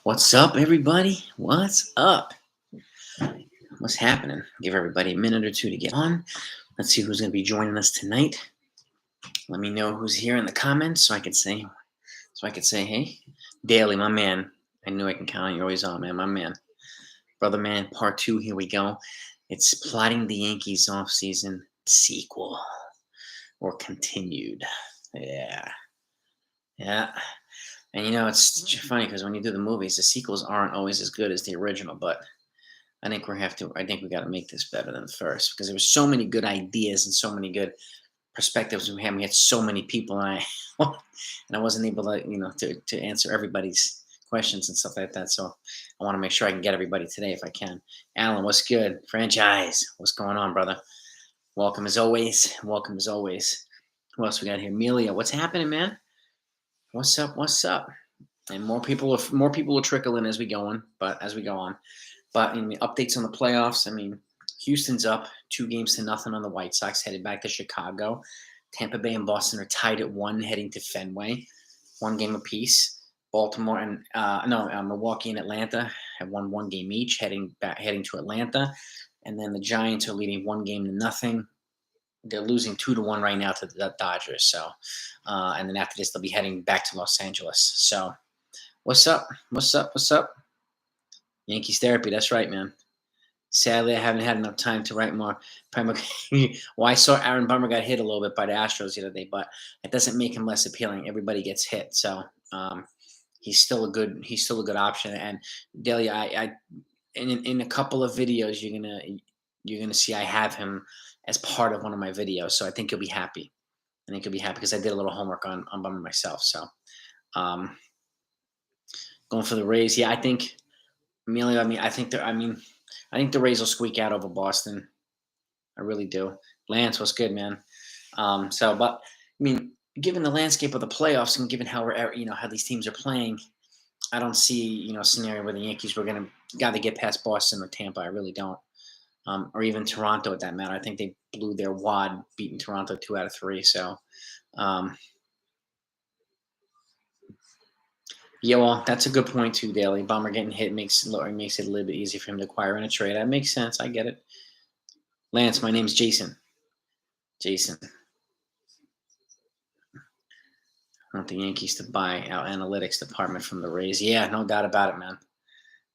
What's up, everybody? What's up? What's happening? Give everybody a minute or two to get on. Let's see who's going to be joining us tonight. Let me know who's here in the comments so I could say, hey, Daily, my man. I knew I can count on you. Always on, man. My man, brother, man. Part 2. Here we go. It's plotting the Yankees offseason sequel or continued. Yeah. And it's funny because when you do the movies, the sequels aren't always as good as the original. But I think we got to make this better than the first because there were so many good ideas and so many good perspectives we had. We had so many people, and I wasn't able to answer everybody's questions and stuff like that. So I want to make sure I can get everybody today if I can. Alan, what's good? Franchise, what's going on, brother? Welcome as always. Welcome as always. Who else we got here? Amelia, what's happening, man? What's up? What's up? And more people will trickle in as we go on. But in the updates on the playoffs, Houston's up 2-0 on the White Sox, headed back to Chicago. Tampa Bay and Boston are tied at 1, heading to Fenway, 1 game apiece. Baltimore and Milwaukee and Atlanta have won 1 game each, heading to Atlanta. And then the Giants are leading 1-0. They're losing 2-1 right now to the Dodgers. So, and then after this, they'll be heading back to Los Angeles. So, what's up? What's up? What's up? Yankees therapy. That's right, man. Sadly, I haven't had enough time to write more. Well, I saw Aaron Bummer got hit a little bit by the Astros the other day, but it doesn't make him less appealing. Everybody gets hit, so he's still a good option. And Daly, in a couple of videos, you're gonna see I have him as part of one of my videos, so I think you'll be happy. Because I did a little homework on Bummer myself. So, going for the Rays, yeah, I think Emilio. I think the Rays will squeak out over Boston. I really do. Lance, what's good, man? Given the landscape of the playoffs and given how these teams are playing, I don't see a scenario where the Yankees were going to got to get past Boston or Tampa. I really don't. Or even Toronto, at that matter. I think they blew their wad, beating Toronto 2 out of 3. So, yeah, well, that's a good point too, Daly. Bummer getting hit makes it a little bit easier for him to acquire in a trade. That makes sense. I get it. Lance, my name's Jason. Jason. I want the Yankees to buy our analytics department from the Rays. Yeah, no doubt about it, man.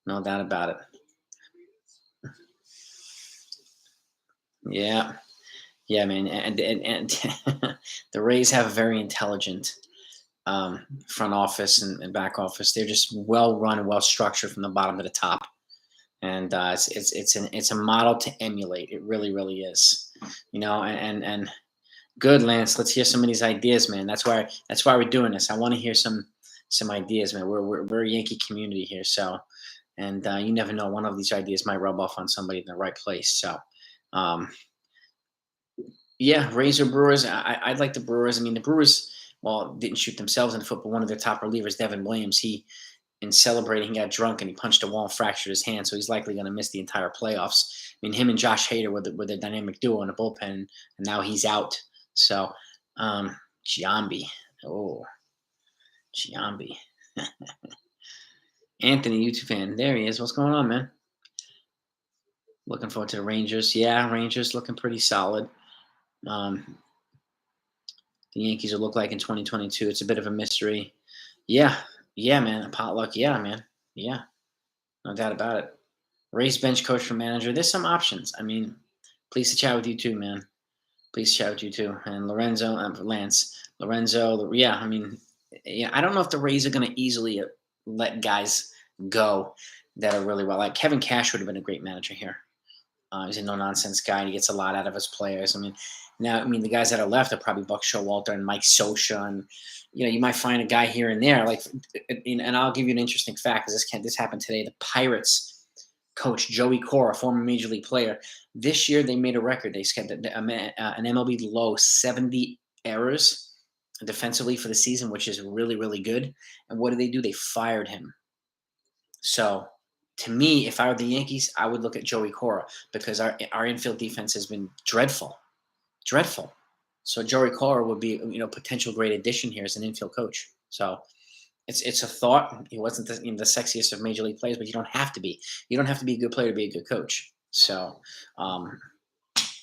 No doubt about it. Yeah, man, and the Rays have a very intelligent front office and back office. They're just well run and well structured from the bottom to the top, and it's a model to emulate. It really, really is. And good, Lance. Let's hear some of these ideas, man. That's why we're doing this. I want to hear some ideas, man. We're a Yankee community here, so and you never know. One of these ideas might rub off on somebody in the right place. So. Yeah, Rays or Brewers. I'd like the Brewers. The Brewers, didn't shoot themselves in the foot, but one of their top relievers, Devin Williams, in celebrating, he got drunk and he punched a wall and fractured his hand, so he's likely going to miss the entire playoffs. Him and Josh Hader were the dynamic duo in the bullpen, and now he's out. So, Giambi. Oh, Giambi. Anthony, YouTube fan. There he is. What's going on, man? Looking forward to the Rangers. Yeah, Rangers looking pretty solid. The Yankees will look like in 2022. It's a bit of a mystery. Yeah, man. A potluck. Yeah, man. Yeah, no doubt about it. Race bench coach for manager. There's some options. Pleased to chat with you too, man. Pleased to chat with you too. And Lance. Lorenzo. Yeah, I don't know if the Rays are going to easily let guys go that are really well. Like Kevin Cash would have been a great manager here. He's a no-nonsense guy. And he gets a lot out of his players. The guys that are left are probably Buck Showalter and Mike Scioscia, and you might find a guy here and there. And I'll give you an interesting fact because this happened today. The Pirates coach Joey Cora, former major league player, this year they made a record. They got an MLB low 70 errors defensively for the season, which is really, really good. And what did? They fired him. So. To me, if I were the Yankees, I would look at Joey Cora because our infield defense has been dreadful. So Joey Cora would be, potential great addition here as an infield coach. So it's a thought. He wasn't the sexiest of major league players, but you don't have to be. You don't have to be a good player to be a good coach. So, um,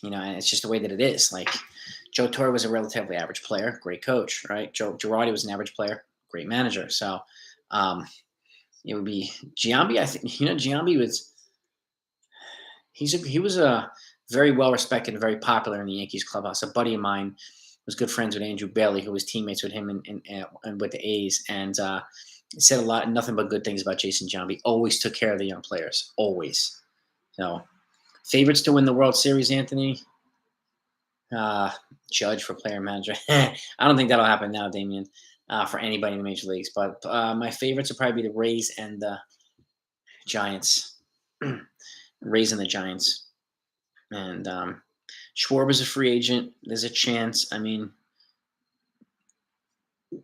and it's just the way that it is. Like Joe Torre was a relatively average player, great coach, right? Joe Girardi was an average player, great manager. So, um, it would be Giambi. I think Giambi he was a very well respected and very popular in the Yankees clubhouse. A buddy of mine was good friends with Andrew Bailey, who was teammates with him and with the A's, and said nothing but good things about Jason Giambi. Always took care of the young players, always. So, favorites to win the World Series, Anthony. Judge for player manager. I don't think that'll happen now, Damian, for anybody in the major leagues. But my favorites will probably be the Rays and the Giants. Rays and the Giants. And Schwaber's a free agent. There's a chance. I mean,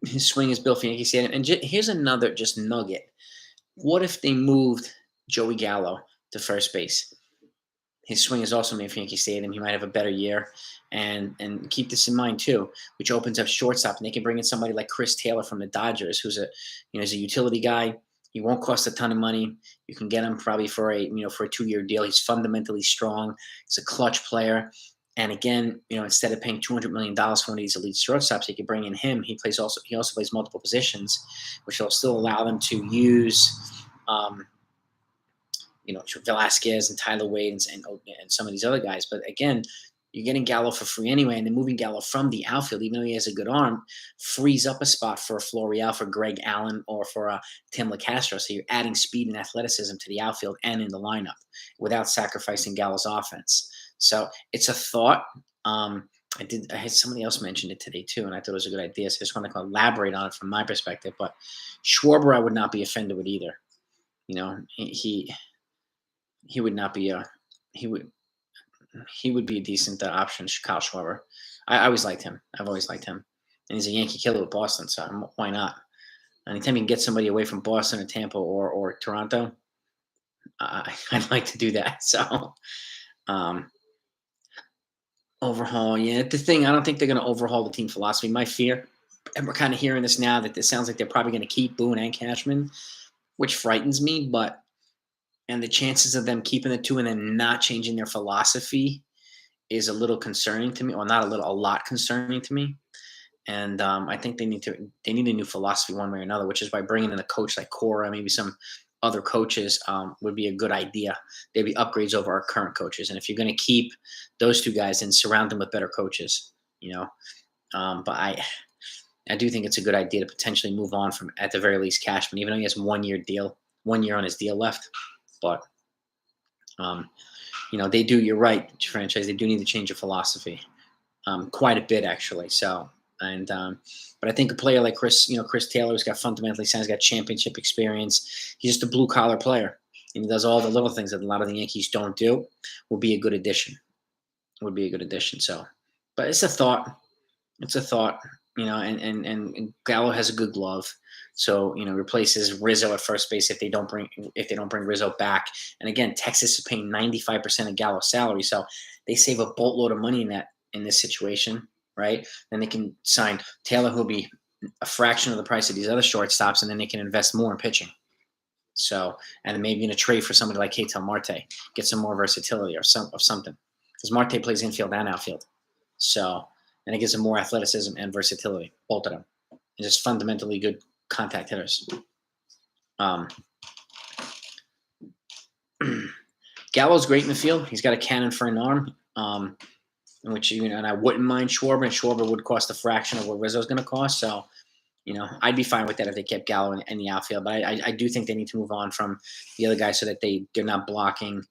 his swing is built for Yankee Stadium. And here's another just nugget. What if they moved Joey Gallo to first base? His swing is also made for Yankee Stadium. He might have a better year. And keep this in mind, too, which opens up shortstop. And they can bring in somebody like Chris Taylor from the Dodgers, who's he's a utility guy. He won't cost a ton of money. You can get him probably for a 2-year deal. He's fundamentally strong. He's a clutch player. And again, instead of paying $200 million for one of these elite shortstops, you could bring in him. He also plays multiple positions, which will still allow them to use, Velasquez and Tyler Wade and some of these other guys. But again, you're getting Gallo for free anyway, and then moving Gallo from the outfield, even though he has a good arm, frees up a spot for Florial, for Greg Allen, or for Tim LeCastro. So you're adding speed and athleticism to the outfield and in the lineup without sacrificing Gallo's offense. So it's a thought. I had somebody else mentioned it today too, and I thought it was a good idea. So I just want to elaborate on it from my perspective. But Schwaber, I would not be offended with either. He would not be he would be a decent option, Kyle Schwaber. I always liked him. I've always liked him. And he's a Yankee killer with Boston, so why not? Anytime you can get somebody away from Boston or Tampa or Toronto, I'd like to do that. So, overhaul, yeah. The thing, I don't think they're going to overhaul the team philosophy. My fear, and we're kind of hearing this now, that it sounds like they're probably going to keep Boone and Cashman, which frightens me, and the chances of them keeping the two and then not changing their philosophy is a little concerning to me, or not a little, a lot concerning to me. And I think they need a new philosophy one way or another, which is by bringing in a coach like Cora, maybe some other coaches would be a good idea. They'd be upgrades over our current coaches. And if you're going to keep those two guys, then surround them with better coaches, But I do think it's a good idea to potentially move on from, at the very least, Cashman, even though he has 1 year on his deal left. But, they do, you're right, franchise, they do need to change your philosophy quite a bit, actually. So, but I think a player like Chris Taylor, who's got fundamentally sound, he's got championship experience. He's just a blue collar player, and he does all the little things that a lot of the Yankees don't do. Would be a good addition. So, but it's a thought. And Gallo has a good glove. So, replaces Rizzo at first base if they don't bring Rizzo back. And again, Texas is paying 95% of Gallo's salary, so they save a boatload of money in this situation, right? Then they can sign Taylor, who'll be a fraction of the price of these other shortstops, and then they can invest more in pitching. So, and then maybe in a trade for somebody like Ketel Marte, get some more versatility of something, because Marte plays infield and outfield. So, and it gives them more athleticism and versatility, both of them, and just fundamentally good contact hitters. Gallo's great in the field. He's got a cannon for an arm, and I wouldn't mind Schwaber, and Schwaber would cost a fraction of what Rizzo's going to cost. So, I'd be fine with that if they kept Gallo in the outfield. But I do think they need to move on from the other guys so that they're not blocking,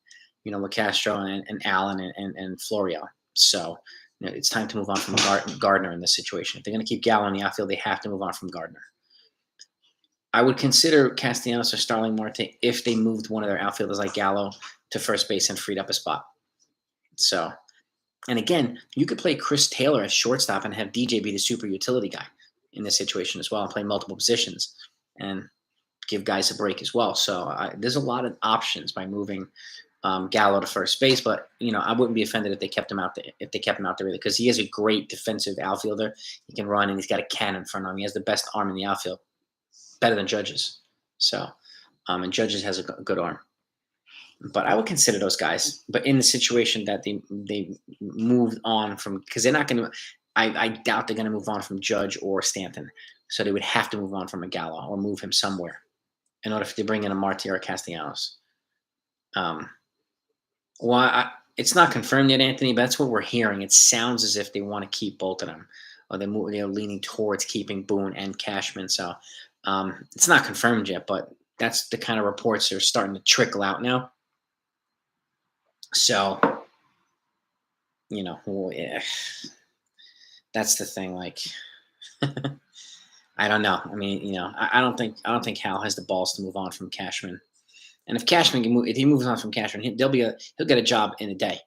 LeCastro and Allen and Florial. So, it's time to move on from Gardner in this situation. If they're going to keep Gallo in the outfield, they have to move on from Gardner. I would consider Castellanos or Starling Marte if they moved one of their outfielders like Gallo to first base and freed up a spot. So, and again, you could play Chris Taylor as shortstop and have DJ be the super utility guy in this situation as well, and play multiple positions and give guys a break as well. So there's a lot of options by moving Gallo to first base, but I wouldn't be offended if they kept him out there. Really, because he is a great defensive outfielder. He can run, and he's got a cannon for an arm. He has the best arm in the outfield. better than Judge's. So, and Judge's has a good arm. But I would consider those guys. But in the situation that they moved on from, because they're not going to, I doubt they're going to move on from Judge or Stanton. So they would have to move on from Gallo or move him somewhere in order to bring in a Marte or a Castellanos. It's not confirmed yet, Anthony, but that's what we're hearing. It sounds as if they want to keep both of them, or they're leaning towards keeping Boone and Cashman. So it's not confirmed yet, but that's the kind of reports that are starting to trickle out now. So, yeah, that's the thing. Like, I don't know. I mean, I don't think Hal has the balls to move on from Cashman. And if Cashman can move, if he moves on from Cashman, he'll get a job in a day.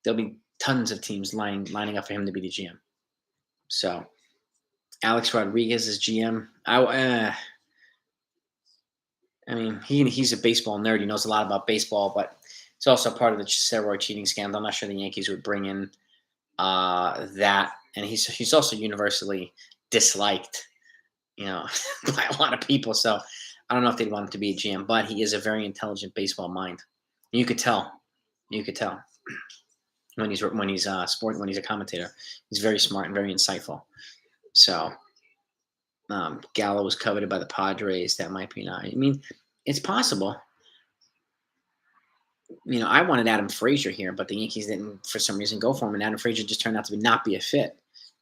There'll be tons of teams lining up for him to be the GM. So, Alex Rodriguez is GM. I mean, he's a baseball nerd. He knows a lot about baseball, but it's also part of the steroid cheating scandal. I'm not sure the Yankees would bring in that. And he's also universally disliked, by a lot of people. So I don't know if they'd want him to be a GM, but he is a very intelligent baseball mind. And you could tell. When he's a commentator, he's very smart and very insightful. So Gallo was coveted by the Padres. That might be not. I mean, it's possible. I wanted Adam Frazier here, but the Yankees didn't, for some reason, go for him, and Adam Frazier just turned out to not be a fit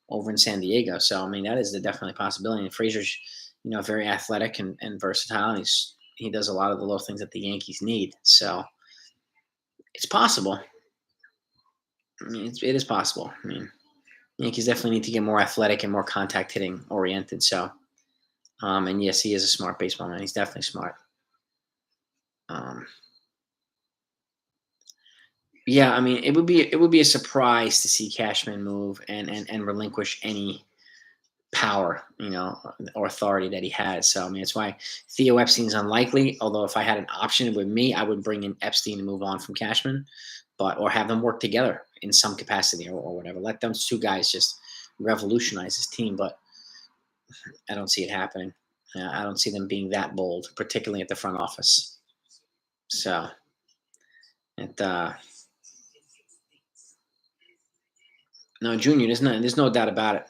over in San Diego. So I mean, that is definitely a possibility. And Frazier's, very athletic and versatile, and he does a lot of the little things that the Yankees need. So it's possible. I mean, it is possible. I mean, Yankees definitely need to get more athletic and more contact hitting oriented. So, and yes, he is a smart baseball man. He's definitely smart. Yeah, I mean, it would be a surprise to see Cashman move and relinquish any power, or authority that he has. So I mean, it's why Theo Epstein's unlikely. Although if I had an option with me, I would bring in Epstein and move on from Cashman, or have them work together in some capacity or whatever. Let those two guys just revolutionize his team. But I don't see it happening. I don't see them being that bold, particularly at the front office. So no, Junior, there's no doubt about it.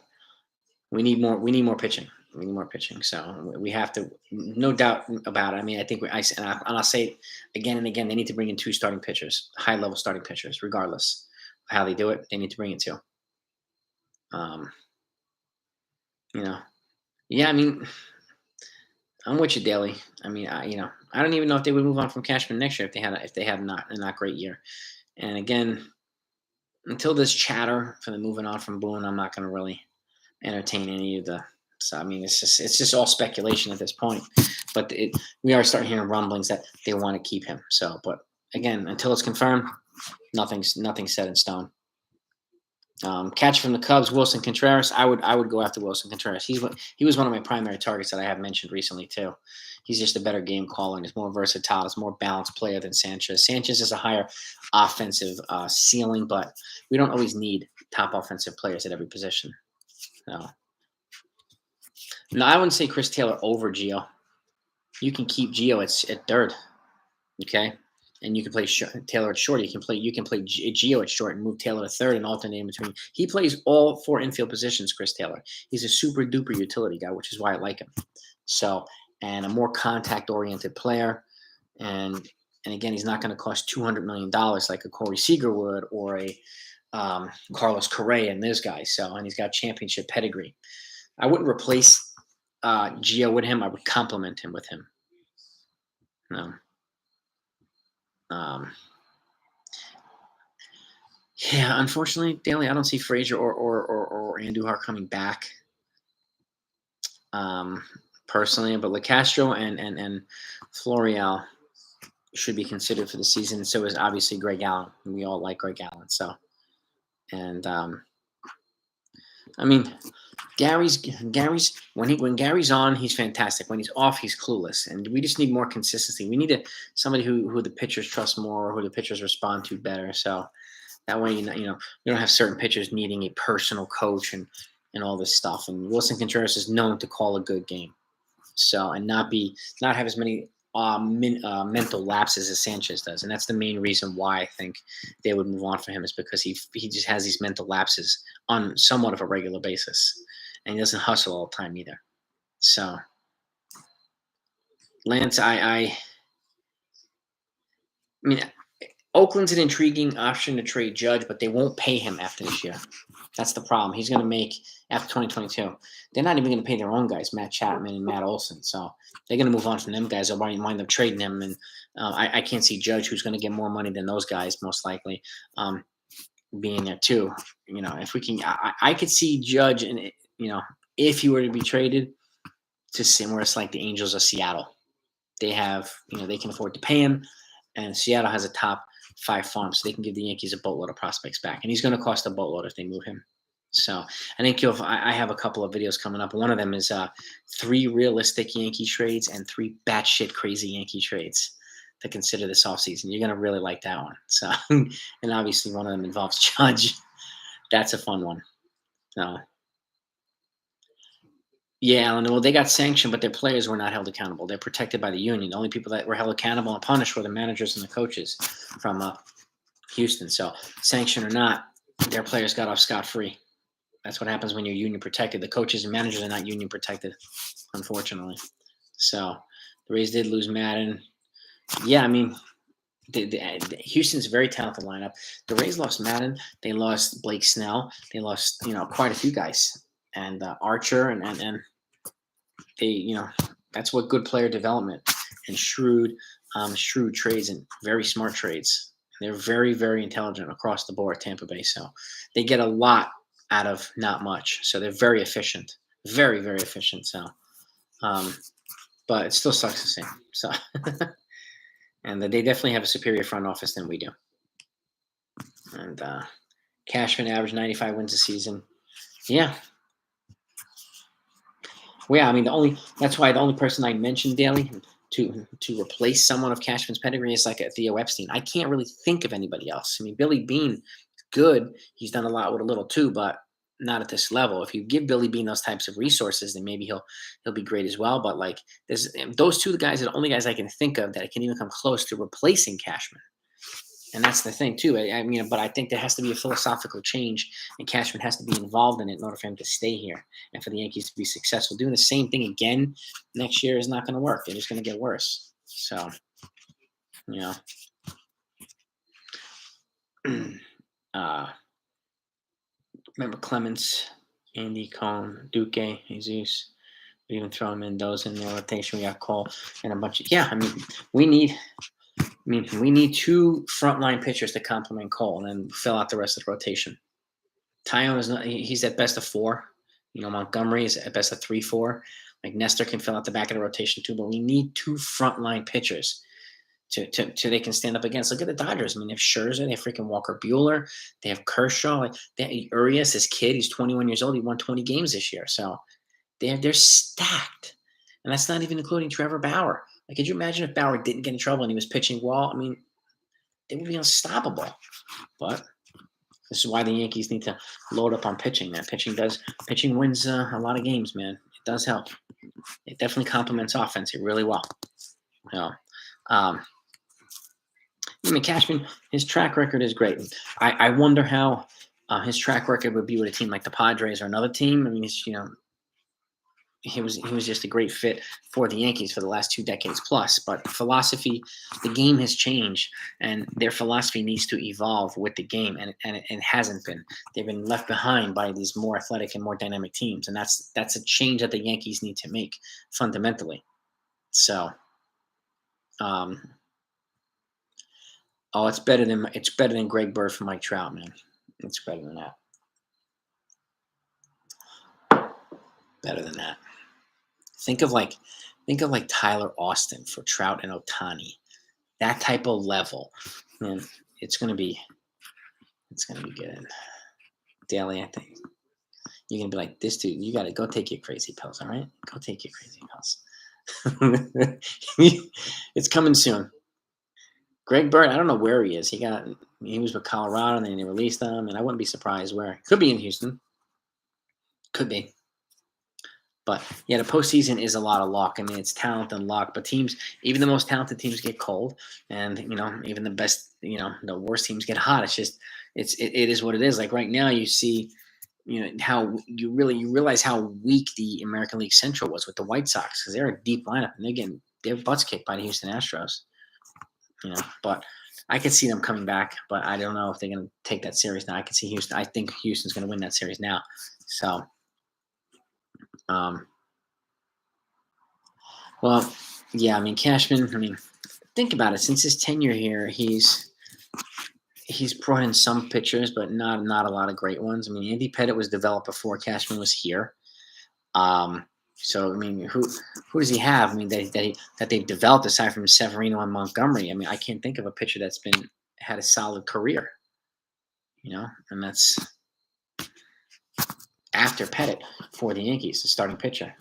We need more pitching. We need more pitching. So we have to, no doubt about it. I mean, I think I'll say it again and again. They need to bring in 2 starting pitchers, high-level starting pitchers, regardless of how they do it. They need to bring in 2. Yeah. I mean, I'm with you, Daly. I mean, I don't even know if they would move on from Cashman next year if they had not a not great year. And again, until this chatter for the moving on from Boone, I'm not going to really entertain any of the. So I mean, it's just all speculation at this point. But we are starting hearing rumblings that they want to keep him. So, but again, until it's confirmed, nothing's set in stone. Catch from the Cubs, Wilson Contreras. I would go after Wilson Contreras. He was one of my primary targets that I have mentioned recently too. He's just a better game caller and is more versatile. He's a more balanced player than Sanchez. Sanchez has a higher offensive ceiling, but we don't always need top offensive players at every position. No, I wouldn't say Chris Taylor over Gio. You can keep Gio at third, okay? And you can play Taylor at short. You can play Gio at short and move Taylor to third and alternate in between. He plays all 4 infield positions, Chris Taylor. He's a super duper utility guy, which is why I like him. So, and a more contact oriented player, and again, he's not going to cost $200 million like a Corey Seager would or a Carlos Correa and those guys. So, and he's got championship pedigree. I wouldn't replace Gio with him. I would complement him with him. No. Yeah, unfortunately, Daly, I don't see Frazier or Andujar coming back. Personally, but LeCastro and Florial should be considered for the season. So is obviously Greg Allen. We all like Greg Allen. So, and I mean, Gary's when Gary's on, he's fantastic. When he's off, he's clueless. And we just need more consistency. We need somebody who the pitchers trust more, or who the pitchers respond to better. So that way, you don't have certain pitchers needing a personal coach and all this stuff. And Wilson Contreras is known to call a good game. So, and not have as many mental lapses as Sanchez does, and that's the main reason why I think they would move on for him, is because he just has these mental lapses on somewhat of a regular basis, and he doesn't hustle all the time either. So, Lance, I mean, Oakland's an intriguing option to trade Judge, but they won't pay him after this year. That's the problem. He's going to make, after 2022, they're not even going to pay their own guys, Matt Chapman and Matt Olson. So they're going to move on from them guys. They'll wind up trading them. And I can't see Judge, who's going to get more money than those guys, most likely, being there too. You know, if we can, I could see Judge, and if he were to be traded to somewhere it's like the Angels or Seattle. They have, they can afford to pay him, and Seattle has a top 5 farm, so they can give the Yankees a boatload of prospects back. And he's going to cost a boatload if they move him. So I think I have a couple of videos coming up. One of them is 3 realistic Yankee trades and 3 batshit crazy Yankee trades to consider this offseason. You're going to really like that one. So, and obviously one of them involves Judge. That's a fun one. So, yeah, Alan. Well, they got sanctioned, but their players were not held accountable. They're protected by the union. The only people that were held accountable and punished were the managers and the coaches from Houston. So, sanction or not, their players got off scot-free. That's what happens when you're union protected. The coaches and managers are not union protected, unfortunately. So, the Rays did lose Madden. Yeah, I mean, Houston's a very talented lineup. The Rays lost Madden. They lost Blake Snell. They lost, quite a few guys. And Archer and they, that's what good player development and shrewd trades and very smart trades. They're very, very intelligent across the board, Tampa Bay. So they get a lot out of not much. So they're very efficient, very, very efficient. So, but it still sucks to see. So, and they definitely have a superior front office than we do. And Cashman averaged 95 wins a season. Yeah. Well, yeah, I mean, that's why the only person I mentioned daily to replace someone of Cashman's pedigree is like a Theo Epstein. I can't really think of anybody else. I mean, Billy Beane, good. He's done a lot with a little too, but not at this level. If you give Billy Beane those types of resources, then maybe he'll be great as well. But like, there's those 2 guys are the only guys I can think of that can even come close to replacing Cashman. And that's the thing too. I mean, but I think there has to be a philosophical change, and Cashman has to be involved in it in order for him to stay here and for the Yankees to be successful. Doing the same thing again next year is not going to work. They're just going to get worse. So, remember Clemens, Andy, Cohn, Duque, Jesus. We even throw Mendoza in the rotation. We got Cole and a bunch of I mean, we need 2 frontline pitchers to complement Cole and then fill out the rest of the rotation. Tyone is not, he's at best of 4. Montgomery is at best of 3-4. Like Nestor can fill out the back of the rotation too, but we need 2 frontline pitchers to they can stand up against. Look at the Dodgers. I mean, they have Scherzer, they have freaking Walker Buehler, they have Kershaw, they have Urias, this kid, he's 21 years old, he won 20 games this year. So they're stacked. And that's not even including Trevor Bauer. Like, could you imagine if Bauer didn't get in trouble and he was pitching well? I mean, they would be unstoppable. But this is why the Yankees need to load up on pitching. Pitching wins a lot of games, man. It does help. It definitely complements offense really well. Cashman, his track record is great. I wonder how his track record would be with a team like the Padres or another team. I mean, he was just a great fit for the Yankees for the last 2 decades plus. But philosophy, the game has changed, and their philosophy needs to evolve with the game, and it hasn't been. They've been left behind by these more athletic and more dynamic teams, and that's a change that the Yankees need to make fundamentally. So, it's better than Greg Bird for Mike Trout, man. It's better than that. Better than that. Think of like Tyler Austin for Trout and Ohtani. That type of level, man. It's gonna be good. Daily, I think you're gonna be like, this dude. You gotta go take your crazy pills. All right, go take your crazy pills. It's coming soon. Greg Bird, I don't know where he is. He was with Colorado, and then they released him, and I wouldn't be surprised where. Could be in Houston. Could be. But yeah, the postseason is a lot of luck. I mean, it's talent and luck. But teams, even the most talented teams, get cold, and even the best, the worst teams get hot. It's just, it is what it is. Like right now, you see, how you realize how weak the American League Central was with the White Sox, because they're a deep lineup and they're getting their butts kicked by the Houston Astros. But I could see them coming back, but I don't know if they're going to take that series now. I can see Houston. I think Houston's going to win that series now. So, well, yeah, I mean, Cashman, I mean, think about it. Since his tenure here, he's brought in some pitchers, but not a lot of great ones. I mean, Andy Pettitte was developed before Cashman was here. So I mean, who does he have? I mean, that they've developed aside from Severino and Montgomery. I mean, I can't think of a pitcher that's had a solid career. And that's after Pettitte for the Yankees, the starting pitcher.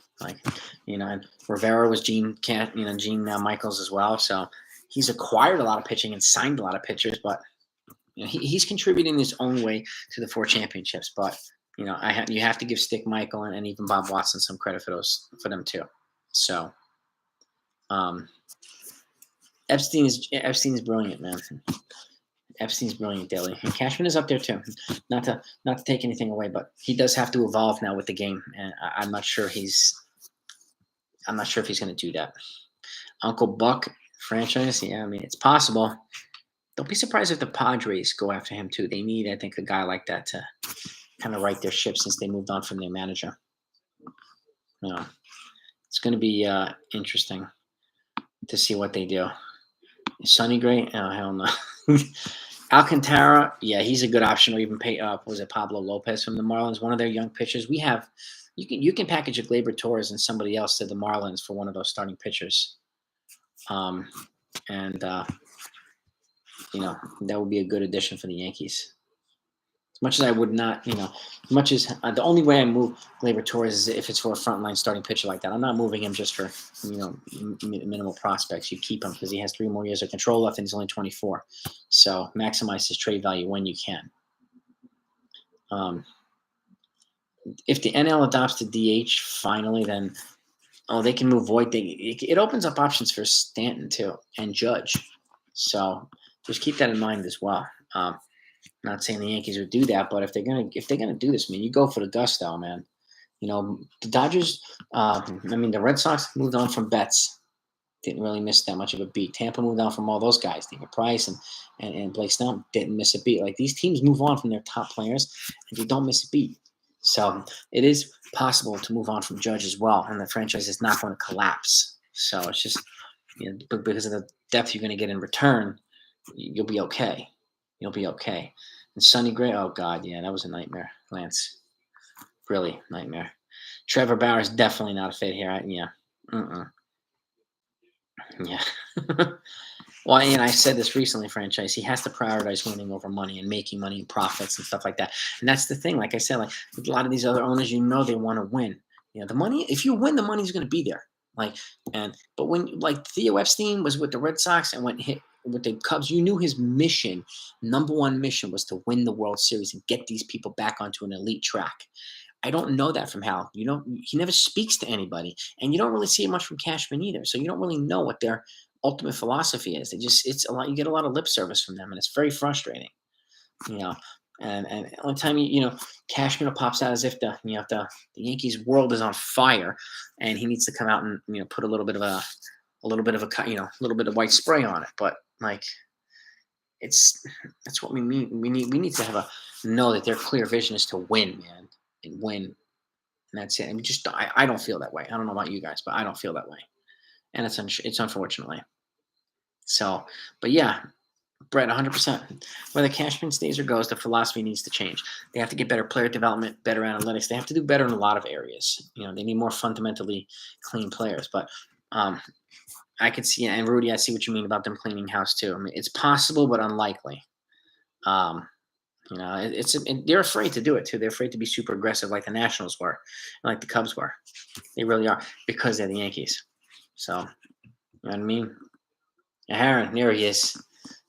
And Rivera was Gene Michaels as well. So he's acquired a lot of pitching and signed a lot of pitchers, but he's contributing his own way to the 4 championships. But you have to give Stick Michael and even Bob Watson some credit for them too. So Epstein is brilliant, man. Epstein's brilliant, Daly, and Cashman is up there too. Not to take anything away, but he does have to evolve now with the game, and I'm not sure if he's going to do that. Uncle Buck franchise, yeah, I mean, it's possible. Don't be surprised if the Padres go after him too. They need, I think, a guy like that to kind of right their ship since they moved on from their manager. It's going to be interesting to see what they do. Is Sonny great? Oh, hell no. Alcantara, yeah, he's a good option. Or even pay was it Pablo Lopez from the Marlins, one of their young pitchers. You can package a Gleyber Torres and somebody else to the Marlins for one of those starting pitchers. That would be a good addition for the Yankees. As much as I would not, as much as the only way I move Gleyber Torres is if it's for a frontline starting pitcher like that. I'm not moving him just for, minimal prospects. You keep him because he has 3 more years of control left and he's only 24. So maximize his trade value when you can. If the NL adopts the DH finally, then they can move Voit. It opens up options for Stanton too and Judge. So just keep that in mind as well. Not saying the Yankees would do that, but if they're gonna do this, man, you go for the gusto, man. The Dodgers. The Red Sox moved on from Betts. Didn't really miss that much of a beat. Tampa moved on from all those guys. David Price and Blake Snell didn't miss a beat. Like, these teams move on from their top players and they don't miss a beat. So it is possible to move on from Judge as well, and the franchise is not going to collapse. So it's just because of the depth you're going to get in return, you'll be okay. You'll be okay. And Sonny Gray, oh God, yeah, that was a nightmare, Lance. Really nightmare. Trevor Bauer is definitely not a fit here. Yeah. Yeah. Well, and I said this recently, franchise, he has to prioritize winning over money and making money and profits and stuff like that. And that's the thing. Like I said, like with a lot of these other owners, they want to win. The money, if you win, the money's going to be there. But when, like, Theo Epstein was with the Red Sox and went hit with the Cubs, you knew his mission, number one mission, was to win the World Series and get these people back onto an elite track. I don't know that from Hal. He never speaks to anybody, and you don't really see it much from Cashman either. So you don't really know what their ultimate philosophy is. It's a lot. You get a lot of lip service from them, and it's very frustrating. And one time, Cashman pops out as if the Yankees world is on fire, and he needs to come out and put a little bit of white spray on it. But like, that's what we need. We need to know that their clear vision is to win, man, and win. And that's it. And I don't feel that way. I don't know about you guys, but I don't feel that way, and it's unfortunately. So, but yeah. Brett, 100%. Whether Cashman stays or goes, the philosophy needs to change. They have to get better player development, better analytics. They have to do better in a lot of areas. They need more fundamentally clean players. But I could see, and Rudy, I see what you mean about them cleaning house too. I mean, it's possible, but unlikely. They're afraid to do it too. They're afraid to be super aggressive, like the Nationals were, like the Cubs were. They really are, because they're the Yankees. So, you know what I mean? Aaron, there he is.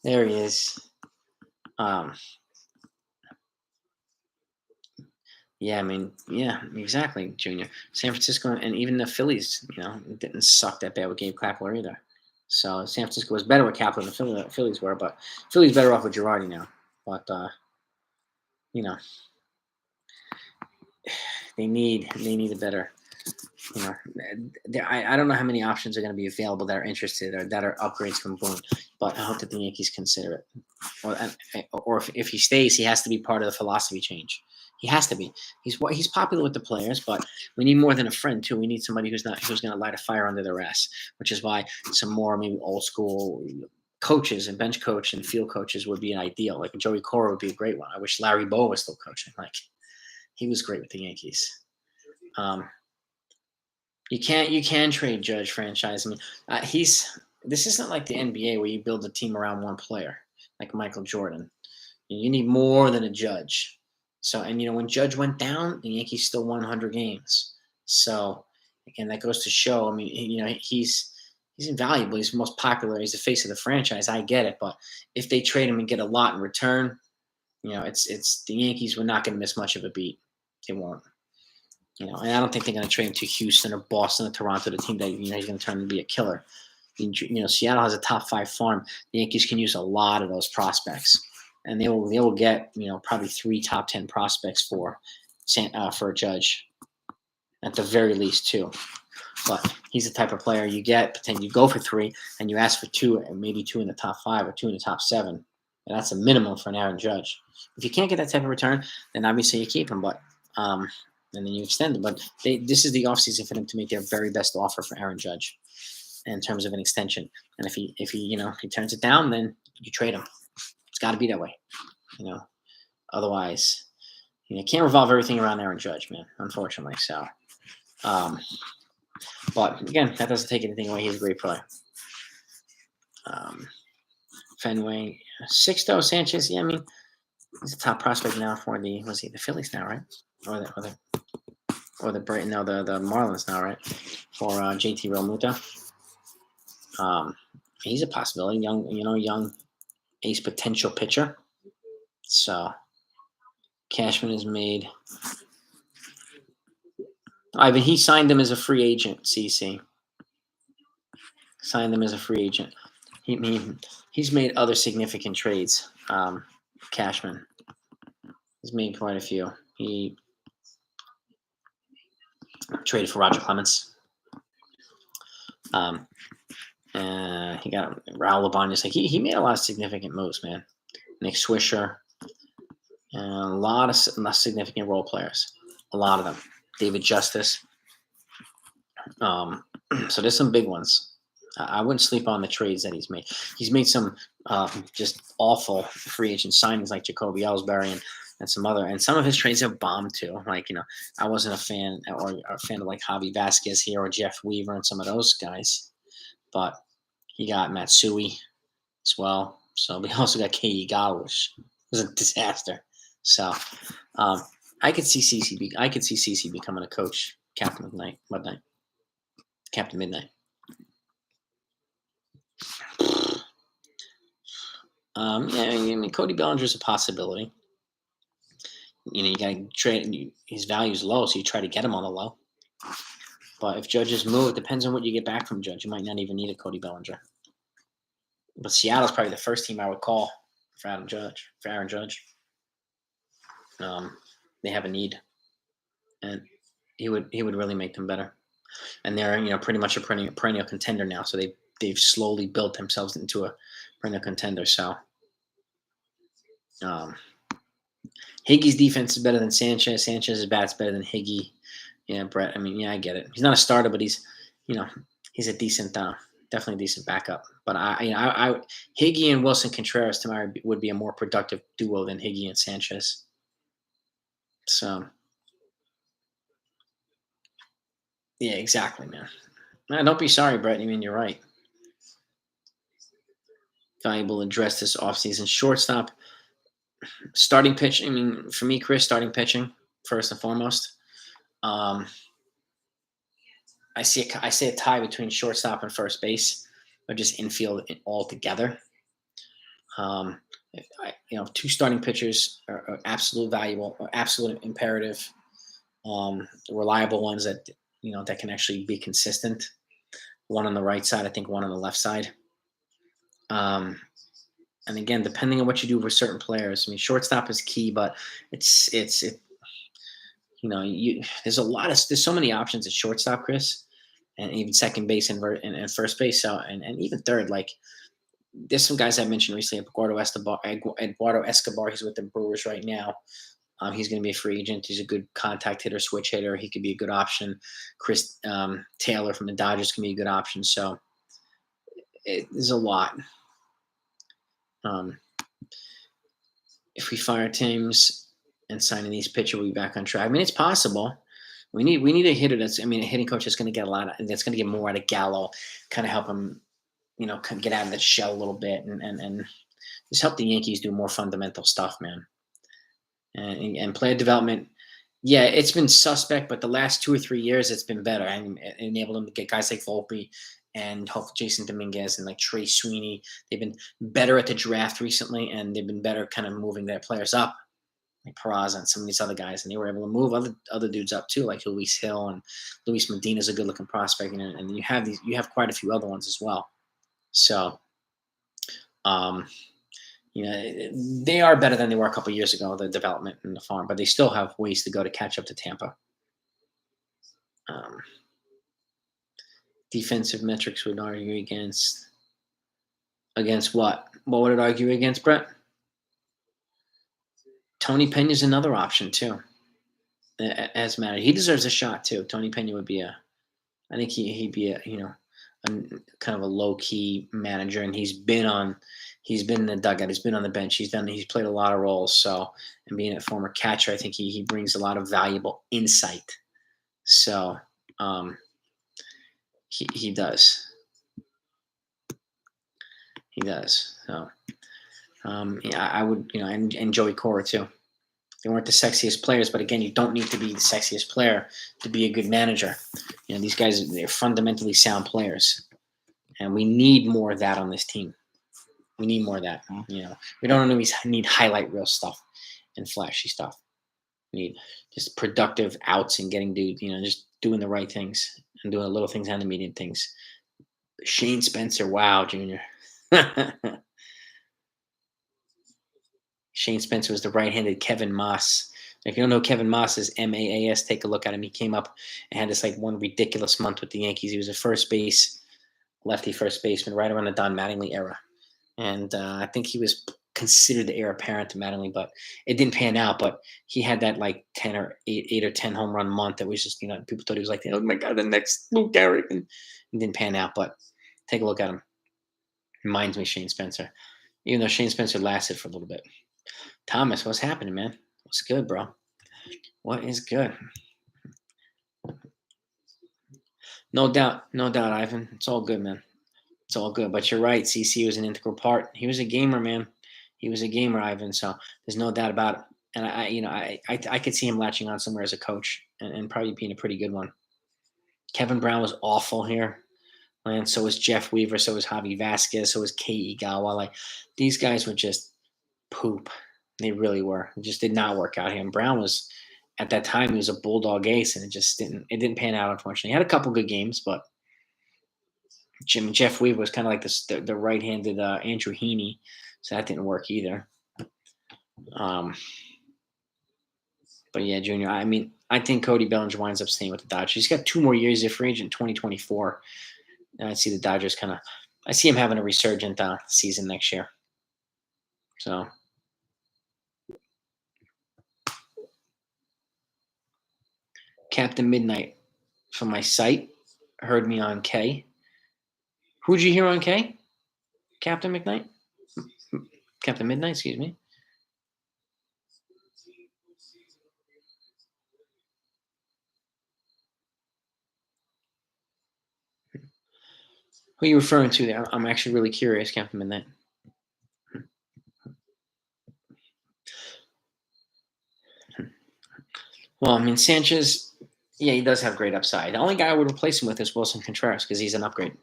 There he is. Yeah, I mean, yeah, exactly, Junior. San Francisco and even the Phillies, didn't suck that bad with Gabe Kapler either. So San Francisco was better with Kapler than the Phillies were, but Phillies better off with Girardi now. But you know, they need a better. You know, I don't know how many options are going to be available that are interested or that are upgrades from Boone, but I hope that the Yankees consider it. Or if he stays, he has to be part of the philosophy change. He has to be. He's popular with the players, but we need more than a friend too. We need somebody who's going to light a fire under their ass. Which is why some more maybe old school coaches and bench coach and field coaches would be an ideal. Like Joey Cora would be a great one. I wish Larry Bowa was still coaching. Like he was great with the Yankees. You can trade Judge franchise. I mean, this isn't like the NBA where you build a team around one player like Michael Jordan. You need more than a Judge. So, and when Judge went down, the Yankees still won 100 games. So, again, that goes to show. I mean, he's invaluable. He's the most popular. He's the face of the franchise. I get it, but if they trade him and get a lot in return, it's the Yankees were not going to miss much of a beat. They won't. And I don't think they're going to trade him to Houston or Boston or Toronto, the team that he's going to turn to be a killer. Seattle has a top 5 farm. The Yankees can use a lot of those prospects, and they will get probably 3 top 10 prospects for a Judge, at the very least 2. But he's the type of player you get, but then you go for 3 and you ask for 2 and maybe 2 in the top 5 or 2 in the top 7, and that's a minimum for an Aaron Judge. If you can't get that type of return, then obviously you keep him, but and then you extend it. But this is the offseason for them to make their very best offer for Aaron Judge in terms of an extension. And if he turns it down, then you trade him. It's got to be that way. Otherwise, you can't revolve everything around Aaron Judge, man. Unfortunately, so. But again, that doesn't take anything away. He's a great player. Fenway, Sixto Sanchez. Yeah, I mean, he's a top prospect now for the Phillies now, right? Or the Marlins now, right? For JT Realmuto. He's a possibility. Young ace potential pitcher. So Cashman is made. Ivan, he signed them as a free agent. CC signed them as a free agent. He's made other significant trades. Cashman. He's made quite a few. He traded for Roger Clemens. He got Raul Ibanez. Like he made a lot of significant moves, man. Nick Swisher, and a lot of significant role players. A lot of them. David Justice. So there's some big ones. I wouldn't sleep on the trades that he's made. He's made some just awful free agent signings like Jacoby Ellsbury and some other. And some of his trades have bombed too. Like, I wasn't a fan or a fan of like Javi Vasquez here or Jeff Weaver and some of those guys. But he got Matsui as well. So we also got Kei Igawa, which was a disaster. So I could see CC becoming a coach, Captain Midnight. Yeah, I mean, Cody Bellinger is a possibility. You got to trade. His value is low, so you try to get him on the low. But if Judge's move, it depends on what you get back from Judge. You might not even need a Cody Bellinger. But Seattle's probably the first team I would call for Aaron Judge. They have a need, and he would really make them better. And they're pretty much a perennial contender now. So they've slowly built themselves into a perennial contender. So Higgy's defense is better than Sanchez. Sanchez's bat's better than Higgy. Yeah, Brett. I mean, yeah, I get it. He's not a starter, but he's a decent, definitely a decent backup. But I Higgy and Wilson Contreras to my would be a more productive duo than Higgy and Sanchez. So, yeah, exactly, man. Don't be sorry, Brett. I mean, you're right. Valuable address this offseason. Shortstop, starting pitch. I mean, for me, Chris, starting pitching first and foremost. I see a tie between shortstop and first base, or just infield altogether. Two starting pitchers are absolute valuable, or absolute imperative. reliable ones that that can actually be consistent. One on the right side, I think one on the left side. And again, depending on what you do with certain players, I mean, shortstop is key, but it there's so many options at shortstop, Chris, and even second base and first base, so and even third. Like there's some guys I mentioned recently, Eduardo Escobar. He's with the Brewers right now. He's going to be a free agent. He's a good contact hitter, switch hitter. He could be a good option. Chris Taylor from the Dodgers can be a good option. So there's a lot. If we fire teams and signing these pitcher, we'll be back on track. I mean, it's possible. We need a hitter a hitting coach that's going to get that's going to get more out of Gallo, kind of help him, kind of get out of the shell a little bit and just help the Yankees do more fundamental stuff, man. And player development, yeah, it's been suspect, but the last 2 or 3 years it's been better, and enabled them to get guys like Volpe and hopefully Jason Dominguez and like Trey Sweeney. They've been better at the draft recently, and they've been better kind of moving their players up, like Perez and some of these other guys, and they were able to move other dudes up too, like Luis Hill and Luis Medina's a good looking prospect, and you have quite a few other ones as well. So, they are better than they were a couple years ago, the development in the farm, but they still have ways to go to catch up to Tampa. Defensive metrics would argue against what? What would it argue against, Brett? Tony Pena's another option too. As matter, he deserves a shot too. Tony Pena would be I think he'd be a kind of a low key manager, and he's been in the dugout, he's been on the bench, he's played a lot of roles. So, and being a former catcher, I think he brings a lot of valuable insight. So, he does. He does. So, I would, and Joey Cora too. They weren't the sexiest players, but again, you don't need to be the sexiest player to be a good manager. These guys, they're fundamentally sound players, and we need more of that on this team. We need more of that. We don't always need highlight reel stuff and flashy stuff. We need just productive outs and getting dudes, just doing the right things and doing the little things and the medium things. Shane Spencer, wow, Junior. Shane Spencer was the right-handed Kevin Moss. If you don't know who Kevin Moss is, MAAS, take a look at him. He came up and had this one ridiculous month with the Yankees. He was a lefty first baseman, right around the Don Mattingly era. And I think he was considered the heir apparent to Mattingly, but it didn't pan out. But he had that 10 or 8 or 10 home run month that was just, people thought he was oh my God, the next Lou Gehrig. And it didn't pan out, but take a look at him. Reminds me of Shane Spencer, even though Shane Spencer lasted for a little bit. Thomas, what's happening, man? What's good, bro? What is good? No doubt, Ivan. It's all good, man. It's all good. But you're right. CC was an integral part. He was a gamer, man. He was a gamer, Ivan. So there's no doubt about it. And I could see him latching on somewhere as a coach and probably being a pretty good one. Kevin Brown was awful here. And so was Jeff Weaver. So was Javi Vasquez. So was Kei Igawa. These guys were just poop. They really were. It just did not work out here. And Brown was, at that time, he was a bulldog ace, and it didn't pan out, unfortunately. He had a couple good games, but Jeff Weaver was kind of like the right-handed Andrew Heaney, so that didn't work either. But yeah, Junior, I think Cody Bellinger winds up staying with the Dodgers. He's got 2 more years of free agent, 2024. And I see the Dodgers I see him having a resurgent season next year. So. Captain Midnight from my site heard me on K. Who'd you hear on K? Captain Midnight? Captain Midnight, excuse me. Who are you referring to there? I'm actually really curious, Captain Midnight. Well, Sanchez, yeah, he does have great upside. The only guy I would replace him with is Wilson Contreras because he's an upgrade.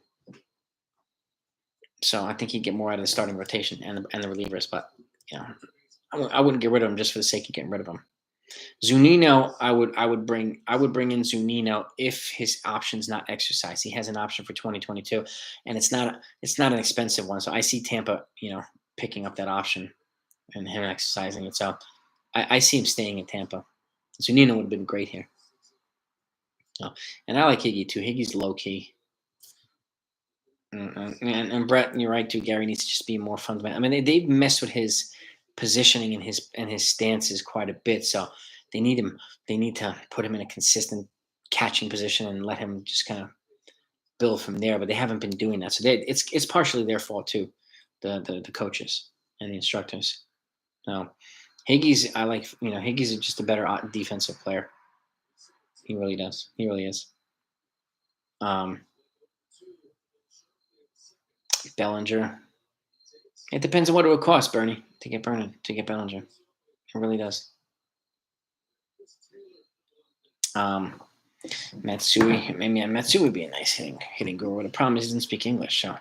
So I think he'd get more out of the starting rotation and the relievers. But I wouldn't get rid of him just for the sake of getting rid of him. Zunino, I would bring in Zunino if his option's not exercised. He has an option for 2022, and it's not an expensive one. So I see Tampa, picking up that option and him exercising it. So I see him staying in Tampa. Zunino would have been great here. Oh, and I like Higgy too. Higgy's low key. And Brett, you're right too. Gary needs to just be more fundamental. I mean, they've messed with his positioning and his stances quite a bit. So they need him. They need to put him in a consistent catching position and let him just kind of build from there. But they haven't been doing that. So it's partially their fault too, the coaches and the instructors. No, Higgy's I like. Higgy's is just a better defensive player. He really does. He really is. Bellinger. It depends on what it would cost, Bernie, to get Bellinger. It really does. Matsui. Maybe Matsui would be a nice hitting guru. The problem is he doesn't speak English, so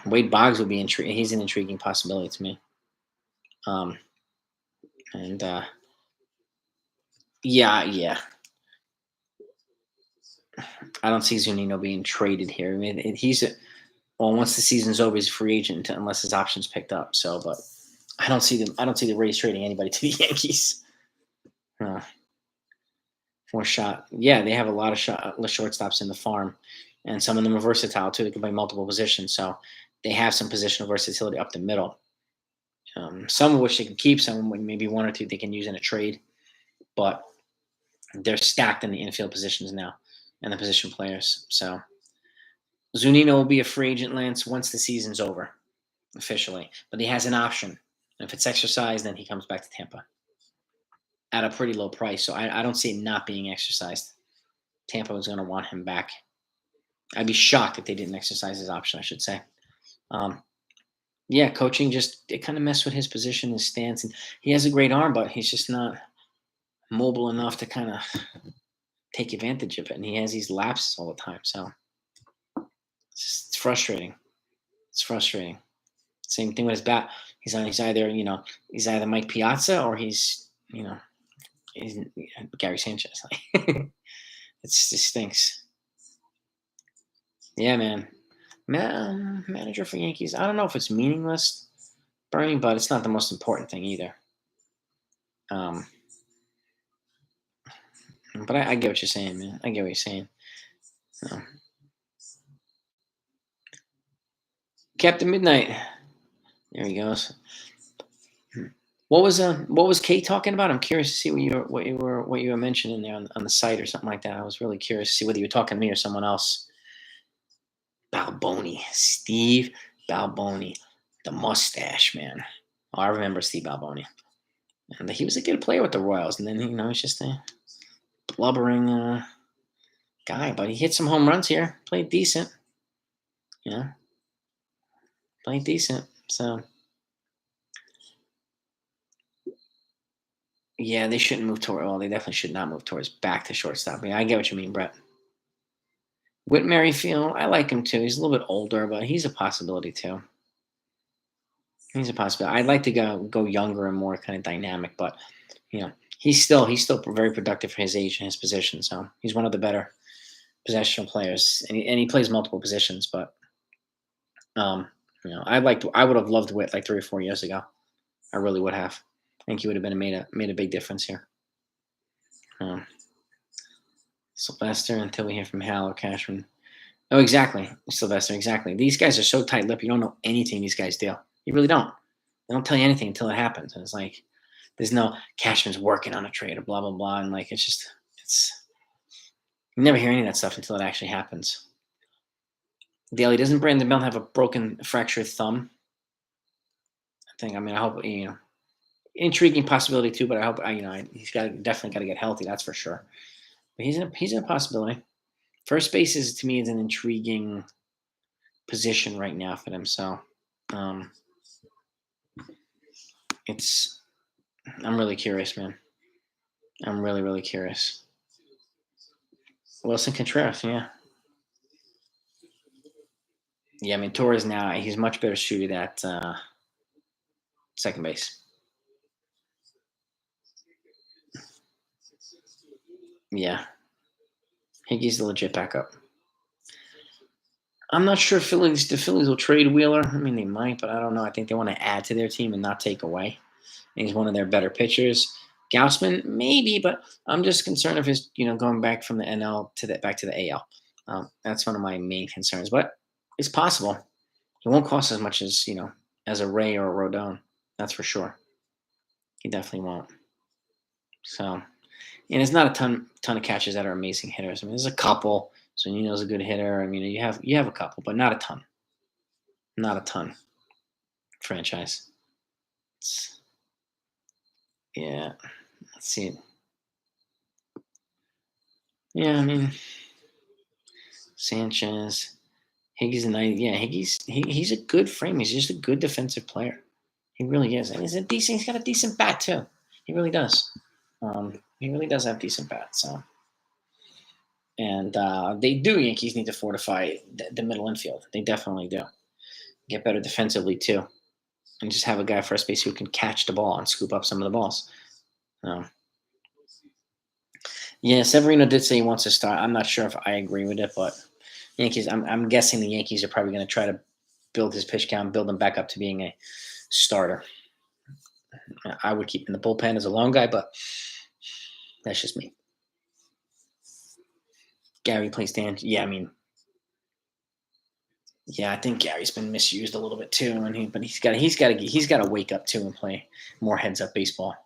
Wade Boggs would be intriguing. He's an intriguing possibility to me. And yeah. I don't see Zunino being traded here. I mean, once the season's over, he's a free agent unless his option's picked up. So, but I don't see the Rays trading anybody to the Yankees. For shot. Yeah, they have a lot of shortstops in the farm, and some of them are versatile too. They can play multiple positions, so they have some positional versatility up the middle. Some of which they can keep, some maybe one or two they can use in a trade, but they're stacked in the infield positions now and the position players. So Zunino will be a free agent, Lance, once the season's over officially, but he has an option. And if it's exercised, then he comes back to Tampa at a pretty low price. So I don't see it not being exercised. Tampa was going to want him back. I'd be shocked if they didn't exercise his option, I should say. Yeah, coaching it kind of messed with his position, his stance. And he has a great arm, but he's just not mobile enough to kind of take advantage of it. And he has these lapses all the time. So it's frustrating. It's frustrating. Same thing with his bat. He's either Mike Piazza or he's Gary Sanchez. It just stinks. Yeah, man. Manager for Yankees. I don't know if it's meaningless, Bernie, but it's not the most important thing either. But I get what you're saying, man. I get what you're saying. Captain Midnight. There he goes. What was Kate talking about? I'm curious to see what you were mentioning there on the site or something like that. I was really curious to see whether you were talking to me or someone else. Balboni, Steve Balboni, the mustache man. Oh, I remember Steve Balboni, and he was a good player with the Royals. And then he's just a blubbering guy, but he hit some home runs here. Played decent, played decent. So. Yeah, they shouldn't move Torres. Well, they definitely should not move Torres back to shortstop. Yeah, I get what you mean, Brett. Whit Merrifield, I like him too. He's a little bit older, but he's a possibility too. He's a possibility. I'd like to go younger and more kind of dynamic, but he's still very productive for his age and his position. So he's one of the better possessional players, and he plays multiple positions. But I would have loved Whit like 3 or 4 years ago. I really would have. I think he would have made a big difference here. Sylvester until we hear from Hal or Cashman. Oh, exactly, Sylvester. Exactly. These guys are so tight-lipped. You don't know anything these guys do. You really don't. They don't tell you anything until it happens. And it's like there's no Cashman's working on a trade or blah blah blah. And like it's you never hear any of that stuff until it actually happens. Daly, doesn't Brandon Bell have a broken, fractured thumb? I hope intriguing possibility too. But I hope he's definitely got to get healthy. That's for sure. But he's a possibility. First base to me is an intriguing position right now for them. So I'm really curious, man. I'm really, really curious. Wilson Contreras, yeah. Yeah, I mean, Torres now, he's much better suited at second base. Yeah. Hickey's the legit backup. I'm not sure the Phillies will trade Wheeler. I mean, they might, but I don't know. I think they want to add to their team and not take away. And he's one of their better pitchers. Gaussman, maybe, but I'm just concerned of his, going back from the NL to back to the AL. That's one of my main concerns. But it's possible. He won't cost as much as as a Ray or a Rodon. That's for sure. He definitely won't. So, and it's not a ton of catchers that are amazing hitters. I mean, there's a couple. So Nino's a good hitter. I mean, you have a couple, but not a ton. Not a ton. Franchise. It's, yeah. Let's see. Yeah, I mean, Sanchez, Higgy's a nice. Yeah, he's a good frame. He's just a good defensive player. He really is, and He's got a decent bat too. He really does. He really does have decent bat. So, and Yankees need to fortify the middle infield. They definitely do. Get better defensively too, and just have a guy first base who can catch the ball and scoop up some of the balls. Yeah, Severino did say he wants to start. I'm not sure if I agree with it, but Yankees. I'm guessing the Yankees are probably going to try to build his pitch count, build him back up to being a starter. I would keep him in the bullpen as a lone guy, but that's just me. Gary plays stand. Yeah, I mean, yeah, I think Gary's been misused a little bit too, but he's got to wake up too and play more heads up baseball.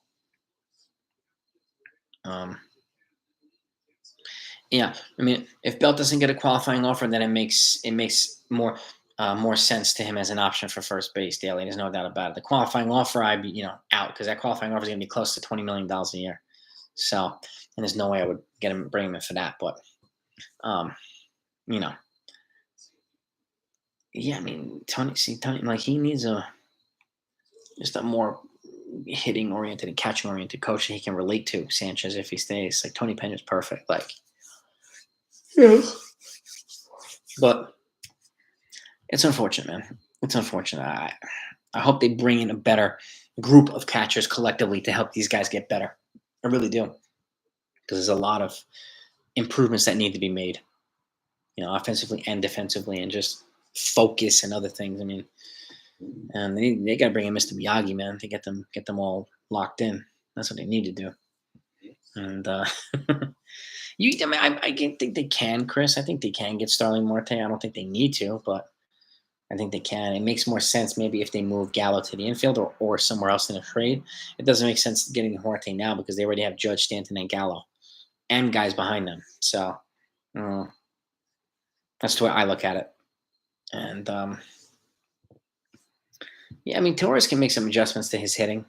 Yeah, I mean, if Belt doesn't get a qualifying offer, then it makes more sense to him as an option for first base daily. There's no doubt about it. The qualifying offer, I'd be out because that qualifying offer is going to be close to $20 million a year. So, and there's no way I would bring him in for that. But, yeah, I mean, Tony, like he needs just a more hitting oriented and catching oriented coach that he can relate to Sanchez if he stays. Like Tony Pena's perfect. Like, yeah, but it's unfortunate, man. It's unfortunate. I hope they bring in a better group of catchers collectively to help these guys get better. I really do, because there's a lot of improvements that need to be made, offensively and defensively, and just focus and other things. I mean, and they got to bring in Mr. Miyagi, man, to get them all locked in. That's what they need to do. And I think they can, Chris. I think they can get Starling Marte. I don't think they need to, but I think they can. It makes more sense maybe if they move Gallo to the infield or somewhere else in a trade. It doesn't make sense getting Marte now because they already have Judge, Stanton, and Gallo, and guys behind them. So that's the way I look at it. And yeah, I mean, Torres can make some adjustments to his hitting,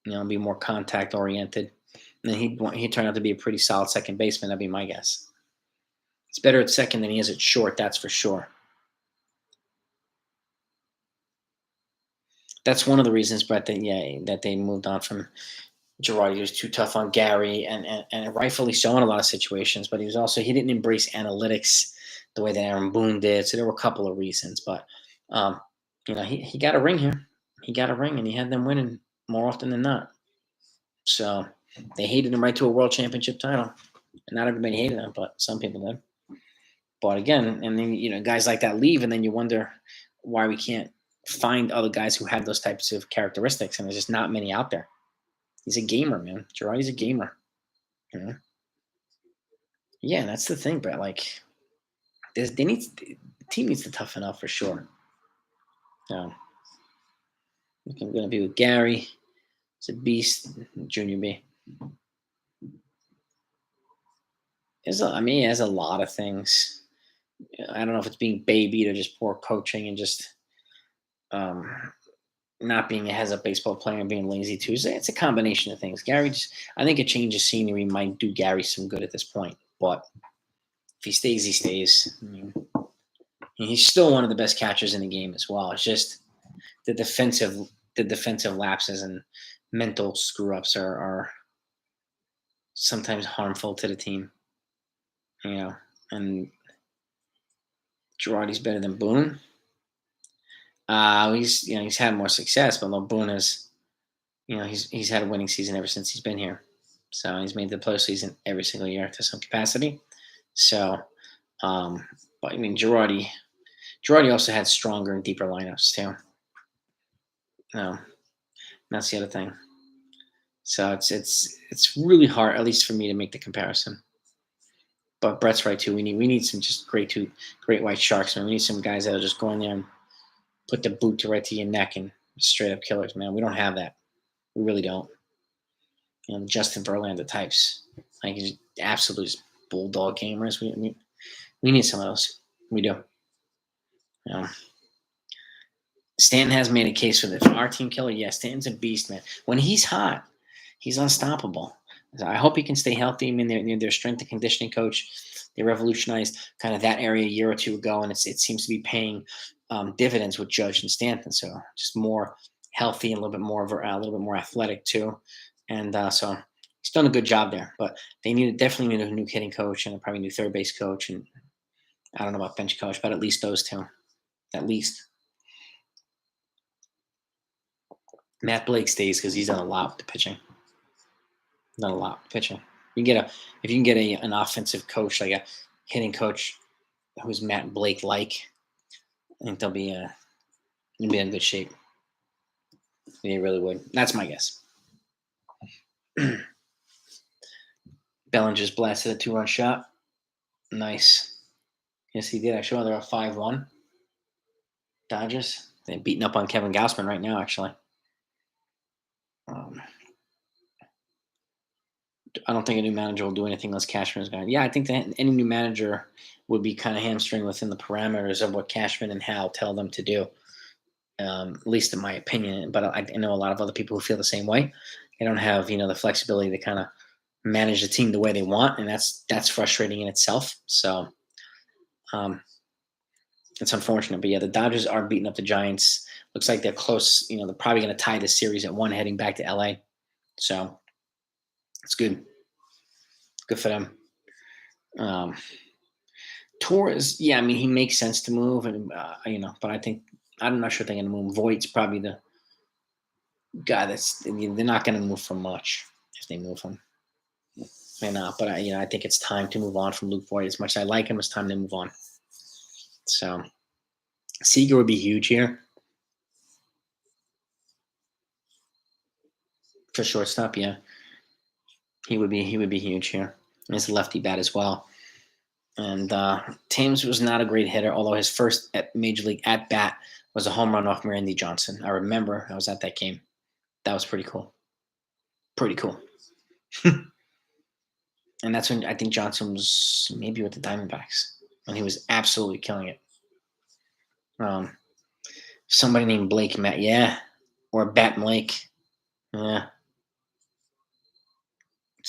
be more contact oriented. And then he turned out to be a pretty solid second baseman. That'd be my guess. He's better at second than he is at short, that's for sure. That's one of the reasons, Brett, that they moved on from Girardi. He was too tough on Gary, and rightfully so in a lot of situations. But he didn't embrace analytics the way that Aaron Boone did. So there were a couple of reasons, but he got a ring here. He got a ring, and he had them winning more often than not. So they hated him right to a world championship title. And not everybody hated him, but some people did. But again, and then guys like that leave, and then you wonder why we can't find other guys who have those types of characteristics, and there's just not many out there. He's a gamer, man. Girardi's a gamer. Yeah, that's the thing, Brett. Like, the team needs to toughen up for sure. I'm going to be with Gary. It's a beast, Junior B. He has a lot of things. I don't know if it's being babied or just poor coaching and just not being a heads-up baseball player and being lazy too. So it's a combination of things. I think a change of scenery might do Gary some good at this point. But if he stays, he stays. He's still one of the best catchers in the game as well. It's just the defensive lapses and mental screw-ups are sometimes harmful to the team. And Girardi's better than Boone. He's had more success, but Boone has, he's had a winning season ever since he's been here. So he's made the postseason every single year to some capacity. So, but I mean, Girardi also had stronger and deeper lineups too. That's the other thing. So it's really hard, at least for me, to make the comparison. But Brett's right too. We need some just great white sharks, man. We need some guys that'll just go in there and put the boot right to your neck and straight up killers, man. We don't have that. We really don't. Justin Verlander types, like he's absolute bulldog gamers. We need some of those. We do. Stanton has made a case for our team killer. Yeah, Stanton's a beast, man. When he's hot, he's unstoppable. So I hope he can stay healthy. I mean, their strength and conditioning coach, they revolutionized kind of that area a year or two ago, and it seems to be paying dividends with Judge and Stanton. So just more healthy and a little bit more athletic too. And so he's done a good job there. But they definitely need a new hitting coach and probably a new third base coach. And I don't know about bench coach, but at least those two, at least. Matt Blake stays because he's done a lot with the pitching. Done a lot with pitching. If you can get an offensive coach, like a hitting coach who's Matt Blake like, I think they'll be in good shape. They really would. That's my guess. Bellinger's blasted a 2-run shot. Nice. Yes, he did. Actually, they're up 5-1. Dodgers. They're beating up on Kevin Gausman right now, actually. I don't think a new manager will do anything unless Cashman is gone. Yeah, I think that any new manager would be kind of hamstring within the parameters of what Cashman and Hal tell them to do, at least in my opinion. But I know a lot of other people who feel the same way. They don't have the flexibility to kind of manage the team the way they want, and that's frustrating in itself. So it's unfortunate. But yeah, the Dodgers are beating up the Giants. Looks like they're close. They're probably going to tie this series at 1 heading back to LA. So it's good. Good for them. Torres, yeah, I mean, he makes sense to move, and but I'm not sure they're going to move. Voigt's probably the guy they're not going to move for much if they move him. They're not, but I think it's time to move on from Luke Voit. As much as I like him, it's time to move on. So Seager would be huge here for shortstop. Yeah, he would be huge here. And he's a lefty bat as well. And Thames was not a great hitter, although his first major league at bat was a home run off Randy Johnson. I remember I was at that game. That was pretty cool. Pretty cool. And that's when I think Johnson was maybe with the Diamondbacks when he was absolutely killing it. Somebody named Blake Matt, yeah, or Bat Blake, yeah.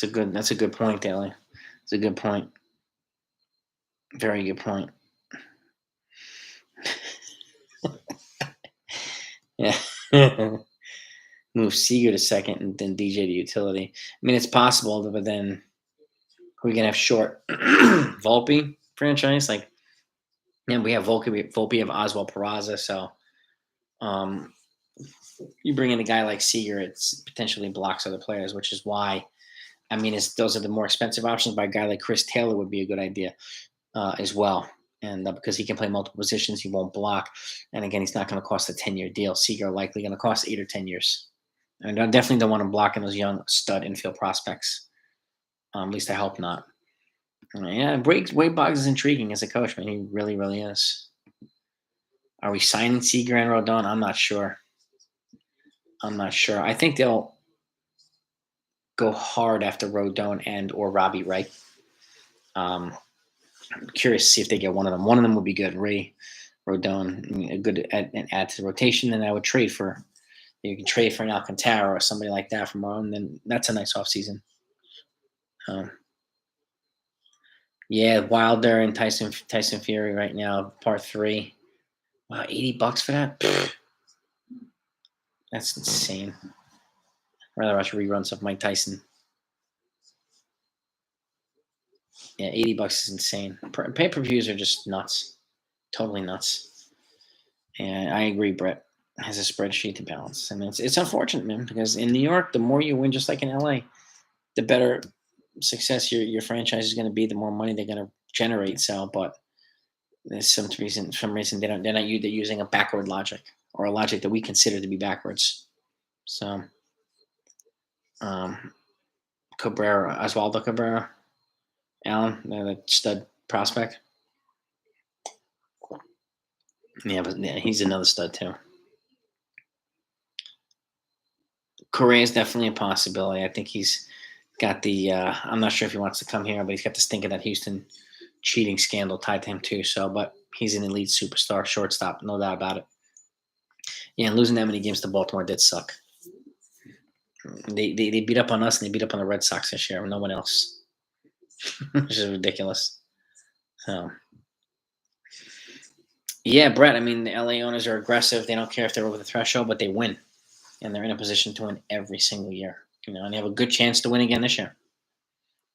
That's a good point, Daly. It's a good point. Very good point. Yeah. Move Seager to second and then DJ to utility. I mean, it's possible, but then we're gonna have short Volpe franchise. Like, yeah, we have Volpe have Oswald Peraza, so you bring in a guy like Seager, it's potentially blocks other players, which is why. I mean, those are the more expensive options. But a guy like Chris Taylor would be a good idea as well. And because he can play multiple positions, he won't block. And again, he's not going to cost a 10-year deal. Seager likely going to cost 8 or 10 years. And I definitely don't want him blocking those young stud infield prospects. At least I hope not. Yeah, Wade Boggs is intriguing as a coach, man. He really, really is. Are we signing Seager and Rodon? I'm not sure. I think they'll go hard after Rodon and or Robbie Wright. I'm curious to see if they get one of them. One of them would be good. Ray Rodon, a good add to the rotation. Then I would trade for. You can trade for an Alcantara or somebody like that from our own. Then that's a nice offseason. Yeah, Wilder and Tyson Fury right now, part 3. Wow, $80 for that? Pfft. That's insane. I'd rather watch reruns of Mike Tyson. Yeah, $80 is insane. Pay-per-views are just nuts. Totally nuts. And I agree, Brett has a spreadsheet to balance. I mean, it's unfortunate, man, because in New York, the more you win, just like in LA, the better success your franchise is going to be, the more money they're going to generate. So, but there's some reason they're not using a backward logic or a logic that we consider to be backwards. So, Oswaldo Cabrera, Allen, the stud prospect. Yeah, but yeah, he's another stud too. Correa is definitely a possibility. I think he's got the. I'm not sure if he wants to come here, but he's got the stink of that Houston cheating scandal tied to him too. So, but he's an elite superstar shortstop, no doubt about it. Yeah, and losing that many games to Baltimore did suck. They beat up on us and they beat up on the Red Sox this year. No one else, which is ridiculous. So. Yeah, Brett. I mean, the LA owners are aggressive. They don't care if they're over the threshold, but they win, and they're in a position to win every single year. And they have a good chance to win again this year.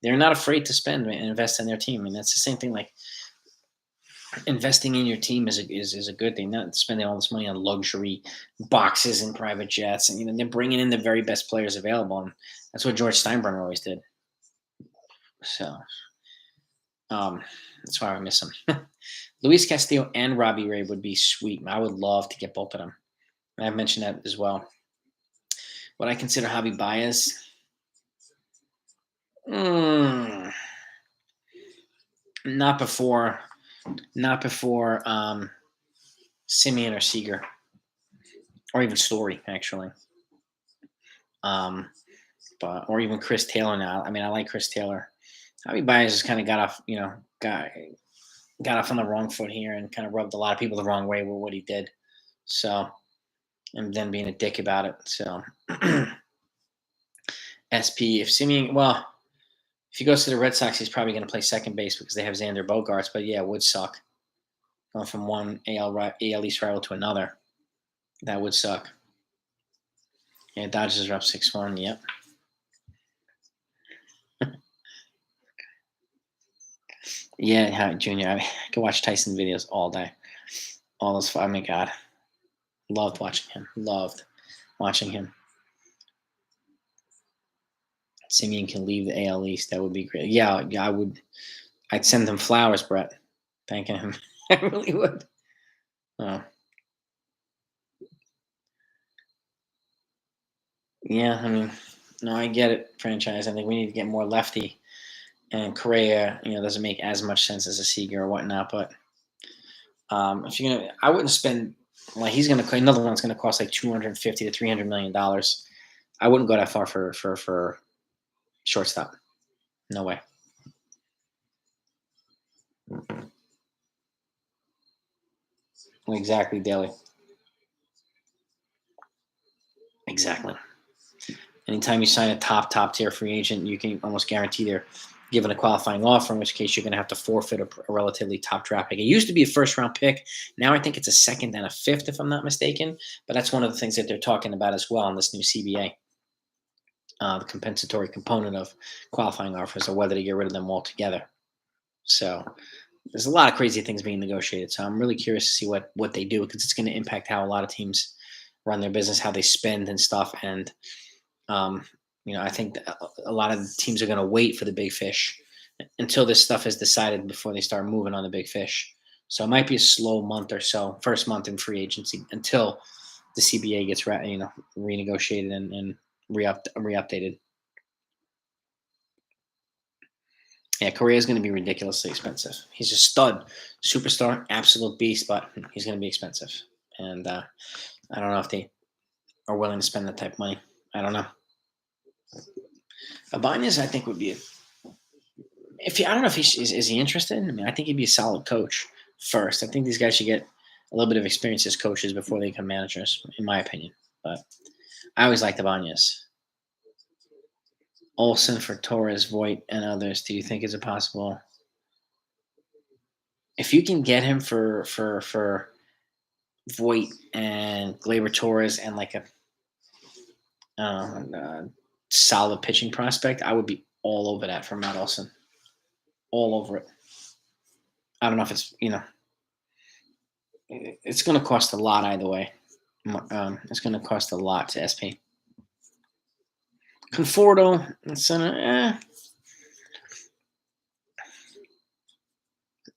They're not afraid to spend and invest in their team. I mean, that's the same thing. Like investing in your team is a good thing. Not spending all this money on luxury boxes and private jets, and they're bringing in the very best players available, and that's what George Steinbrenner always did. So, that's why I miss him. Luis Castillo and Robbie Ray would be sweet. I would love to get both of them. I've mentioned that as well. Would I consider Javi Baez? Not before Simeon or Seager, or even Story, actually. But or even Chris Taylor now. I mean, I like Chris Taylor. Javi Baez just kind of got off on the wrong foot here and kind of rubbed a lot of people the wrong way with what he did. So, and then being a dick about it. So, SP, if Simeon, well, if he goes to the Red Sox, he's probably going to play second base because they have Xander Bogaerts. But yeah, it would suck going from one AL East rival to another. That would suck. Yeah, Dodgers are up 6-1. Yep. Yeah, Junior. I can watch Tyson videos all day. All those. Oh my God, loved watching him. Loved watching him. Simeon can leave the AL East. That would be great. Yeah, I would. I'd send him flowers, Brett, thanking him. I really would. Oh. Yeah, I mean, no, I get it, franchise. I think we need to get more lefty. And Correa, doesn't make as much sense as a Seager or whatnot. But if you're gonna, I wouldn't spend. Like he's gonna, another one's gonna cost like $250 to $300 million. I wouldn't go that far for shortstop. No way. Exactly, Daly. Exactly. Anytime you sign a top tier free agent, you can almost guarantee they're given a qualifying offer, in which case you're going to have to forfeit a relatively top draft pick. It used to be a first round pick. Now I think it's a second and a fifth, if I'm not mistaken. But that's one of the things that they're talking about as well in this new CBA. The compensatory component of qualifying offers, or whether to get rid of them altogether. So there's a lot of crazy things being negotiated. So I'm really curious to see what they do, because it's going to impact how a lot of teams run their business, how they spend and stuff. And I think a lot of the teams are going to wait for the big fish until this stuff is decided before they start moving on the big fish. So it might be a slow month or so, first month in free agency, until the CBA gets renegotiated and re-updated. Yeah, Correa is going to be ridiculously expensive. He's a stud, superstar, absolute beast, but he's going to be expensive. And I don't know if they are willing to spend that type of money. I don't know. Abanez, I think, would be I don't know if is he interested. I mean, I think he'd be a solid coach first. I think these guys should get a little bit of experience as coaches before they become managers, in my opinion. But I always liked Abanez. Olsen for Torres, Voit, and others. Do you think is it possible? If you can get him for Voit and Gleyber Torres and like a solid pitching prospect, I would be all over that for Matt Olson. All over it. I don't know if it's, it's going to cost a lot either way. It's going to cost a lot to SP. Conforto and center.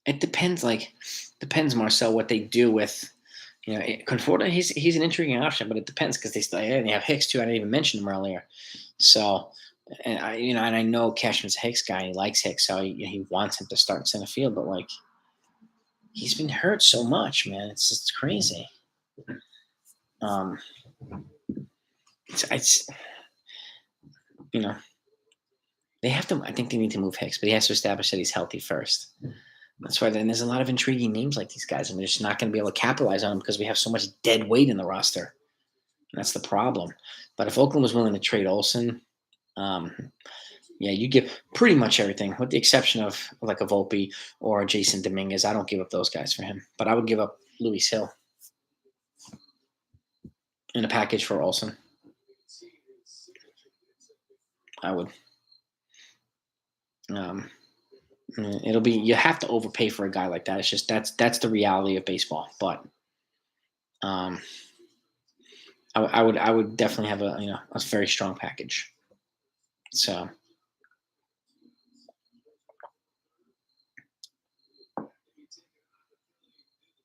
It depends. Depends, Marcel, what they do with. Conforto. He's an intriguing option, but it depends because they have Hicks too. I didn't even mention him earlier. So, and I know Cashman's a Hicks guy. And he likes Hicks, so he wants him to start in center field. But he's been hurt so much, man. It's crazy. It's they have to. I think they need to move Hicks, but he has to establish that he's healthy first. That's why. Then there's a lot of intriguing names like these guys, and we're just not going to be able to capitalize on them because we have so much dead weight in the roster. And that's the problem. But if Oakland was willing to trade Olsen, you give pretty much everything, with the exception of like a Volpe or a Jason Dominguez. I don't give up those guys for him, but I would give up Luis Hill in a package for Olsen. I would. You have to overpay for a guy like that. It's just that's the reality of baseball. But I would definitely have a very strong package. So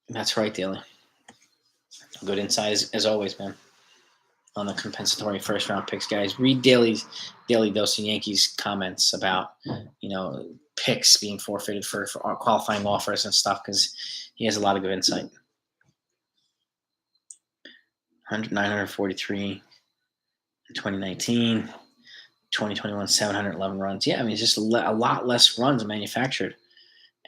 that's right, Daly. Good insight as always, man. On the compensatory first round picks, guys. Read Daily Dose of Yankees comments about picks being forfeited for qualifying offers and stuff, because he has a lot of good insight. 943 in 2019, 2021 711 runs. Yeah, I mean, it's just a lot less runs manufactured,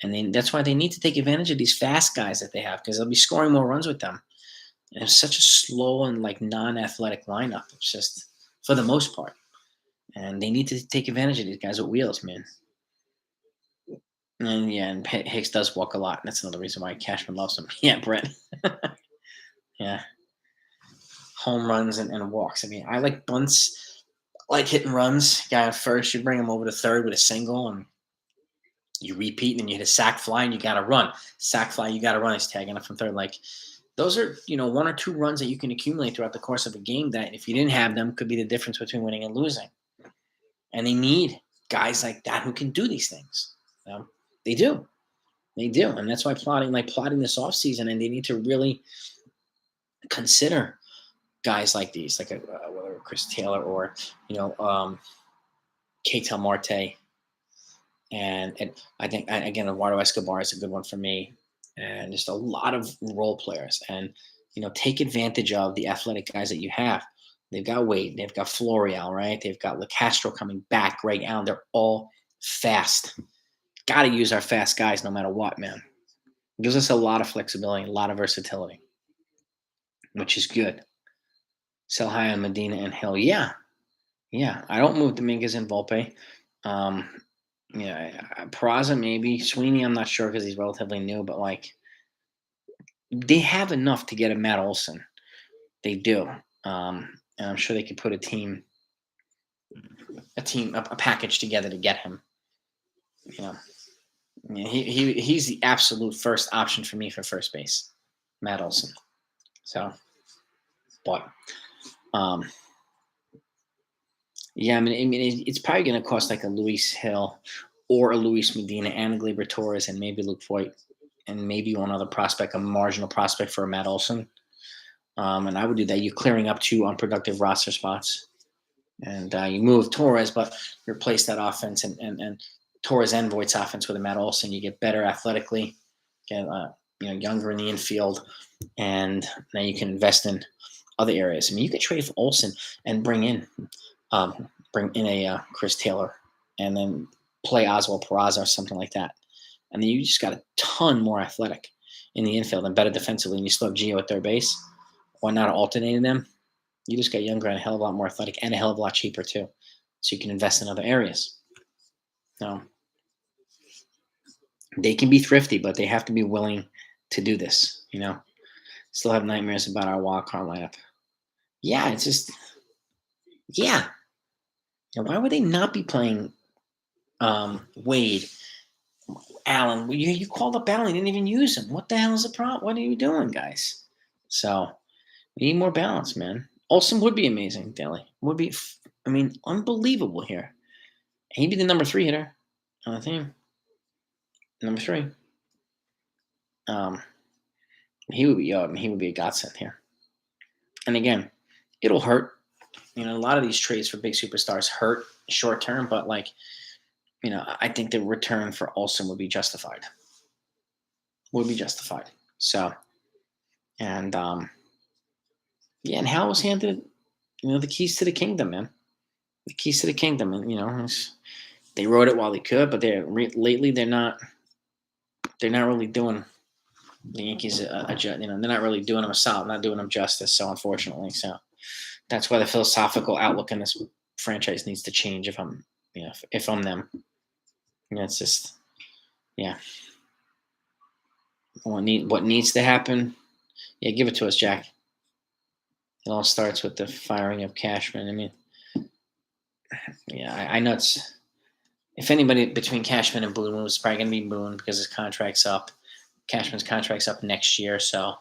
and then that's why they need to take advantage of these fast guys that they have, because they'll be scoring more runs with them. And it's such a slow and non-athletic lineup. It's just for the most part, and they need to take advantage of these guys with wheels, man. And Hicks does walk a lot. And that's another reason why Cashman loves him. Yeah, Brett. Yeah, home runs and walks. I mean, I like bunts. I like hitting runs. Guy at first, you bring him over to third with a single, and you repeat, and then you hit a sac fly, and you got to run. Sac fly, you got to run. He's tagging up from third. Those are, 1 or 2 runs that you can accumulate throughout the course of a game that, if you didn't have them, could be the difference between winning and losing. And they need guys like that who can do these things. They do. And that's why plotting this offseason, and they need to really consider guys like these, whether Chris Taylor or, Ketel Marte. And I think, again, Eduardo Escobar is a good one for me. And just a lot of role players, and take advantage of the athletic guys that you have. They've got Wade, they've got Florial, right? They've got LeCastro coming back, Greg Allen. They're all fast. Got to use our fast guys no matter what, man. It gives us a lot of flexibility, a lot of versatility, which is good. Sell high on Medina and Hill. Yeah. I don't move Dominguez and Volpe. Peraza maybe. Sweeney, I'm not sure because he's relatively new, but they have enough to get a Matt Olson. They do. And I'm sure they could put a package together to get him. He's the absolute first option for me for first base, Matt Olson. So, but it's probably going to cost like a Luis Hill or a Luis Medina and a Gleyber Torres and maybe Luke Voit and maybe one other prospect, a marginal prospect for a Matt Olson. And I would do that. You're clearing up 2 unproductive roster spots. And you move Torres, but replace that offense and Torres and Voigt's offense with a Matt Olson. You get better athletically, get younger in the infield, and now you can invest in other areas. I mean, you could trade for Olson and bring in a Chris Taylor, and then play Oswald Peraza or something like that. And then you just got a ton more athletic in the infield and better defensively, and you still have Gio at third base. Why not alternating them? You just got younger and a hell of a lot more athletic and a hell of a lot cheaper too. So you can invest in other areas. So they can be thrifty, but they have to be willing to do this, Still have nightmares about our wild card lineup. Yeah, it's just, yeah. Now, why would they not be playing Wade, Allen? You called up Allen, you didn't even use him. What the hell is the problem? What are you doing, guys? So we need more balance, man. Olsen would be amazing, Daly. Would be I mean, unbelievable here. He'd be the number 3 hitter on the team. Number 3. Um, he would be. He would be a godsend here. And again, it'll hurt. You know, a lot of these trades for big superstars hurt short term, but like, you know, I think the return for Olsen would be justified. Would be justified. So, and yeah, and Hal was handed, you know, the keys to the kingdom, man. The keys to the kingdom, and you know, they wrote it while they could, but lately they're not really doing the Yankees you know, they're not really doing them a solid, not doing them justice. So unfortunately, so that's why the philosophical outlook in this franchise needs to change. If I'm, you know, if I'm them, you know, it's just, yeah. What needs to happen? Yeah, give it to us, Jack. It all starts with the firing of Cashman. I mean, yeah, I know it's. If anybody between Cashman and Boone, it's probably going to be Boone because his contract's up. Cashman's contract's up next year, so.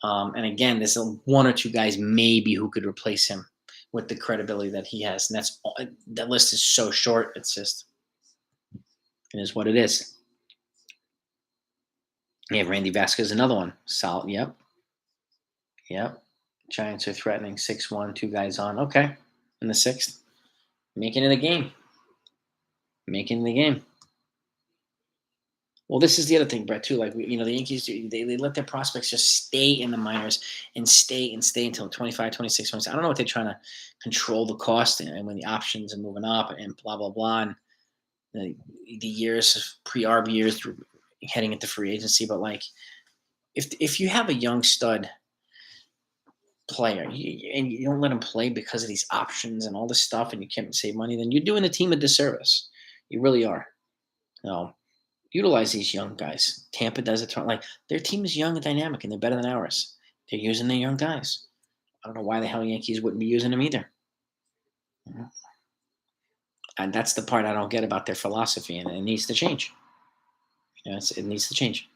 And again, there's one or two guys maybe who could replace him with the credibility that he has, and that's all, that list is so short. It's just, it is what it is. You have Randy Vasquez, another one, solid. Yep. Giants are threatening 6-1, 2 guys on. Okay, in the 6th, making it a game. Well, this is the other thing, Brett, too. Like, you know, the Yankees, they let their prospects just stay in the minors and stay until 25, 26, 27. I don't know what they're trying to control the cost and when the options are moving up and blah, blah, blah. And the years, pre-arb years heading into free agency. But, like, if you have a young stud player and you don't let him play because of these options and all this stuff and you can't save money, then you're doing the team a disservice. You really are. Utilize these young guys. Tampa does it. Like, their team is young and dynamic, and they're better than ours. They're using their young guys. I don't know why the hell Yankees wouldn't be using them either. And that's the part I don't get about their philosophy, and it needs to change. You know, it needs to change.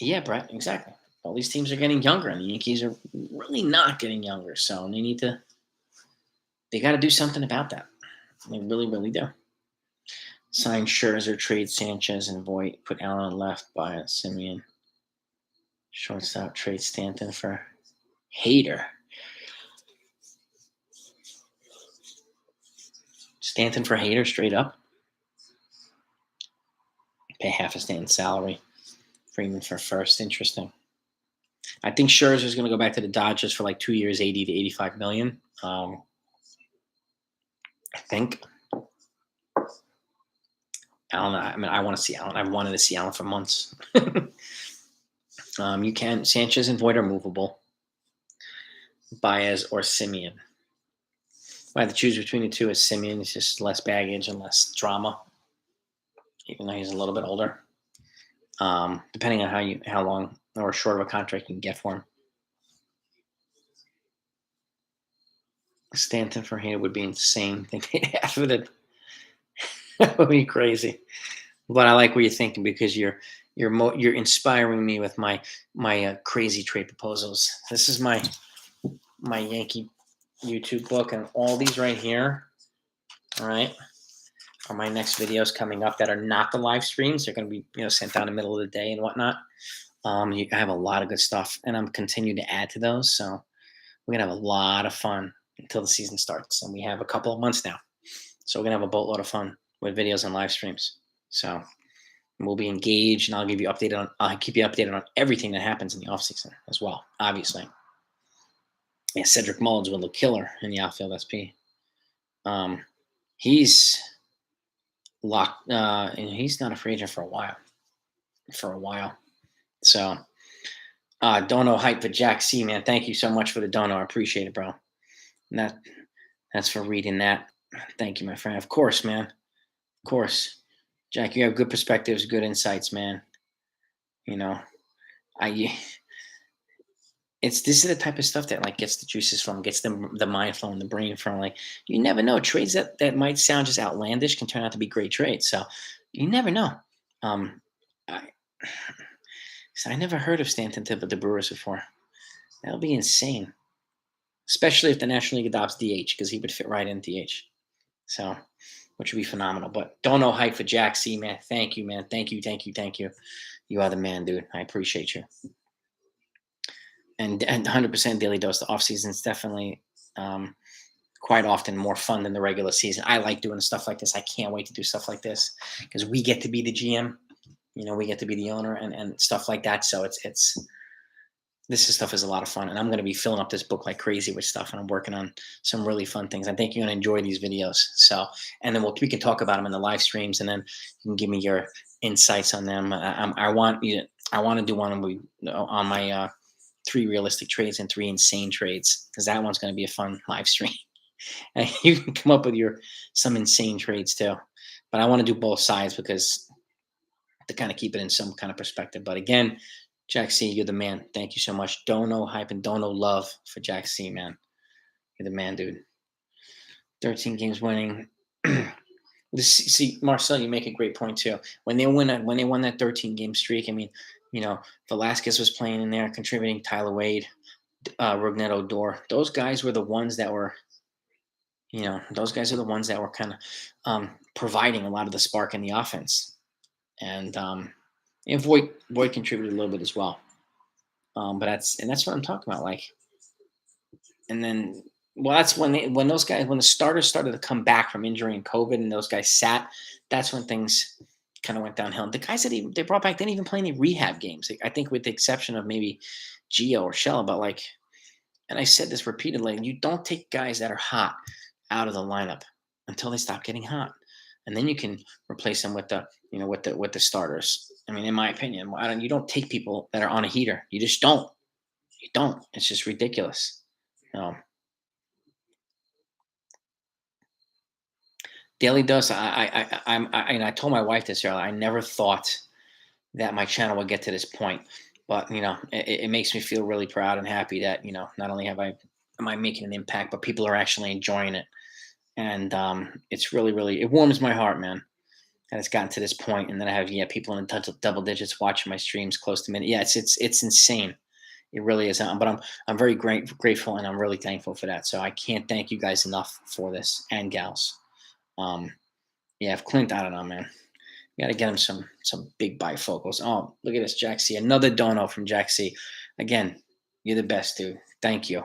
Yeah, Brett, exactly. All these teams are getting younger, and the Yankees are really not getting younger. So they got to do something about that. They really, really do. Sign Scherzer, trade Sanchez and Voit, put Allen on left, buy Simeon. Shortstop, trade Stanton for Hader. Stanton for Hader straight up. Pay half a Stanton's salary. Freeman for first. Interesting. I think Scherzer's going to go back to the Dodgers for like 2 years, 80 to 85 million. I think. Allen, I mean, I want to see Allen. I've wanted to see Allen for months. You can. Sanchez and Voit are movable. Baez or Simeon. If I had to choose between the two, is Simeon. It's just less baggage and less drama, even though he's a little bit older. Depending on how long or short of a contract you can get for him. Stanton for Hader would be insane. I think half of it. That would be crazy. But I like what you're thinking because you're inspiring me with my crazy trade proposals. This is my Yankee YouTube book, and all these right here, all right, are my next videos coming up that are not the live streams. They're going to be sent out in the middle of the day and whatnot. I have a lot of good stuff, and I'm continuing to add to those. So we're gonna have a lot of fun until the season starts, and we have a couple of months now. So we're gonna have a boatload of fun with videos and live streams. So we'll be engaged, and I'll keep you updated on everything that happens in the offseason as well, obviously. Yeah, Cedric Mullins will look killer in the outfield SP. He's locked. And he's not a free agent for a while. So, dono hype for Jack C, man. Thank you so much for the dono. I appreciate it, bro. And that's for reading that. Thank you, my friend. Of course, man. Of course. Jack, you have good perspectives, good insights, man. This is the type of stuff that like gets the juices from, gets the mind flowing, the brain flowing. Like, you never know. Trades that might sound just outlandish can turn out to be great trades. So you never know. I never heard of Stanton to the Brewers before. That'll be insane. especially if the National League adopts DH, because he would fit right in DH. So, which would be phenomenal. But don't know hype for Jack C, man. Thank you, man. Thank you, thank you, thank you. You are the man, dude. I appreciate you. And 100% daily dose. The off season is definitely quite often more fun than the regular season. I like doing stuff like this. I can't wait to do stuff like this because we get to be the GM. You know, we get to be the owner and stuff like that. So stuff is a lot of fun, and I'm going to be filling up this book like crazy with stuff, and I'm working on some really fun things. I think you're going to enjoy these videos. So, and then we can talk about them in the live streams, and then you can give me your insights on them. I want to do one on my 3 realistic trades and 3 insane trades, because that one's going to be a fun live stream. And you can come up with some insane trades too, but I want to do both sides because to kind of keep it in some kind of perspective. But again, Jack C, you're the man. Thank you so much. Dono hype and dono love for Jack C, man. You're the man, dude. 13 games winning. See, Marcel, you make a great point too. When they won that 13-game streak, I mean, you know, Velasquez was playing in there, contributing. Tyler Wade, Rougned Odor. Those guys were the ones that were, those guys are the ones that were kind of providing a lot of the spark in the offense. And Voit contributed a little bit as well. But that's what I'm talking about. Like, and then, well, that's when the starters started to come back from injury and COVID, and those guys sat. That's when things kind of went downhill. The guys that they brought back didn't even play any rehab games. I think, with the exception of maybe Gio or Shella. But like, and I said this repeatedly, you don't take guys that are hot out of the lineup until they stop getting hot, and then you can replace them with the starters. I mean, in my opinion, you don't take people that are on a heater. You just don't. You don't. It's just ridiculous. Daily Dose. I told my wife this earlier. I never thought that my channel would get to this point, but it makes me feel really proud and happy that not only am I making an impact, but people are actually enjoying it, and it's really it warms my heart, man. And it's gotten to this point, and then I have people in double digits watching my streams close to minute. Yeah, it's insane. It really is. But I'm very grateful, and I'm really thankful for that. So I can't thank you guys enough for this, and gals. If Clint, I don't know, man. You got to get him some big bifocals. Oh, look at this, Jack C. Another dono from Jack C. Again, you're the best, dude. Thank you.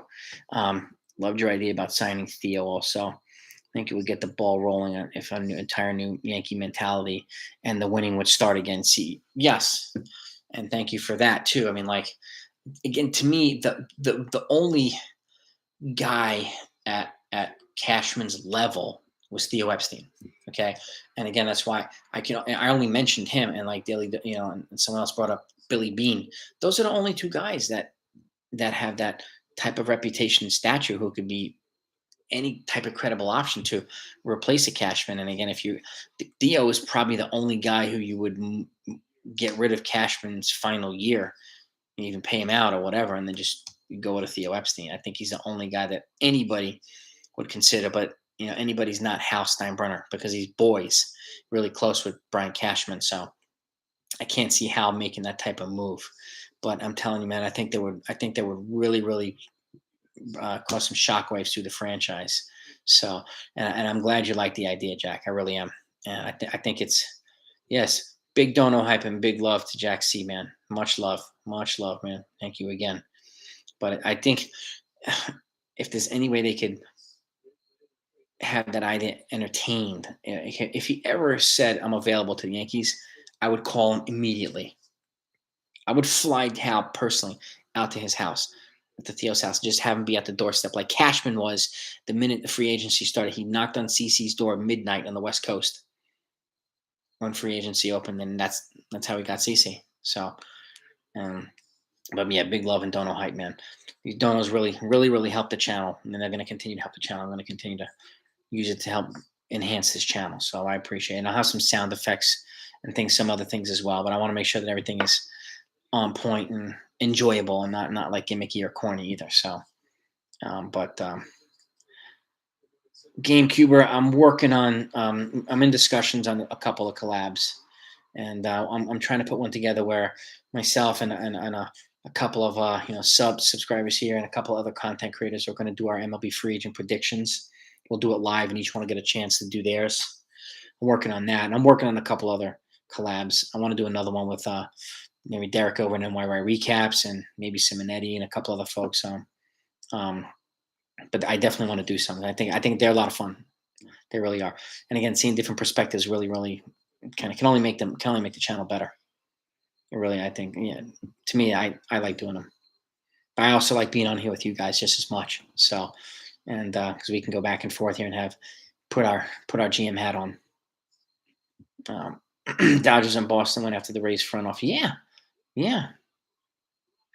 Loved your idea about signing THEO also. I think it would get the ball rolling if an entire new Yankee mentality and the winning would start again. See, yes, and thank you for that too. I mean, like, again, to me, the only guy at Cashman's level was THEO EPSTEIN. Okay, and again, that's why I only mentioned him, and like Daily, and someone else brought up Billy Bean. Those are the only 2 guys that have that type of reputation and stature who could be any type of credible option to replace a Cashman. And again, THEO is probably the only guy who you would get rid of Cashman's final year and even pay him out or whatever, and then just go with a THEO EPSTEIN. I think he's the only guy that anybody would consider, but anybody's not Hal Steinbrenner because he's boys really close with Brian Cashman. So I can't see Hal making that type of move. But I'm telling you, man, I think they would really cause some shockwaves through the franchise. So, and I'm glad you like the idea, Jack. I really am. And I think it's, yes, big dono hype and big love to Jack C, man. Much love, man. Thank you again. But I think if there's any way they could have that idea entertained, if he ever said, I'm available to the Yankees, I would call him immediately. I would fly Hal personally out to his house, to THEO's house, just have him be at the doorstep like Cashman was the minute the free agency started. He knocked on CC's door at midnight on the West Coast when free agency opened, and that's how he got CC. So, but yeah, big love and dono hype, man. These donos really help the channel, and they're going to continue to help the channel. I'm going to continue to use it to help enhance this channel. So I appreciate it. And I'll have some sound effects and some other things as well, but I want to make sure that everything is on point and enjoyable and not like gimmicky or corny either. So, GameCuber, I'm working on, I'm in discussions on a couple of collabs, and I'm trying to put one together where myself and a couple of subscribers here and a couple other content creators are going to do our MLB free agent predictions. We'll do it live, and each one will get a chance to do theirs. I'm working on that, and I'm working on a couple other collabs. I want to do another one with maybe Derek over in NY recaps, and maybe Simonetti and a couple other folks. But I definitely want to do something. I think they're a lot of fun. They really are. And again, seeing different perspectives really can only make the channel better. It really, I think, yeah. To me, I like doing them. But I also like being on here with you guys just as much. So, and because we can go back and forth here and have put our GM hat on. Dodgers and Boston went after the Rays front off. Yeah,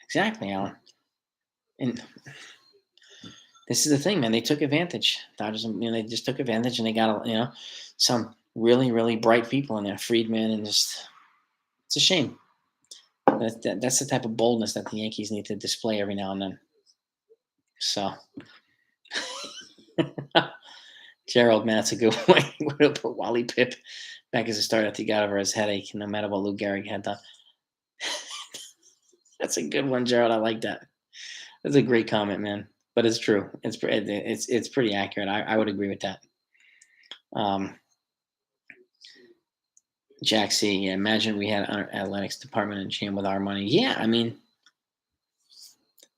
exactly, Alan. And this is the thing, man. They took advantage. Dodgers, they just took advantage, and they got some really bright people in there. Friedman, and just it's a shame. That's the type of boldness that the Yankees need to display every now and then. So, Gerald, man, that's a good way. We're gonna put Wally Pipp back as a starter if he got over his headache, no matter what Lou Gehrig had done. That's a good one, Gerald. I like that. That's a great comment, man. But it's true. It's pretty accurate. I would agree with that. Jack C. Yeah, imagine we had our athletics department and GM with our money. Yeah, I mean,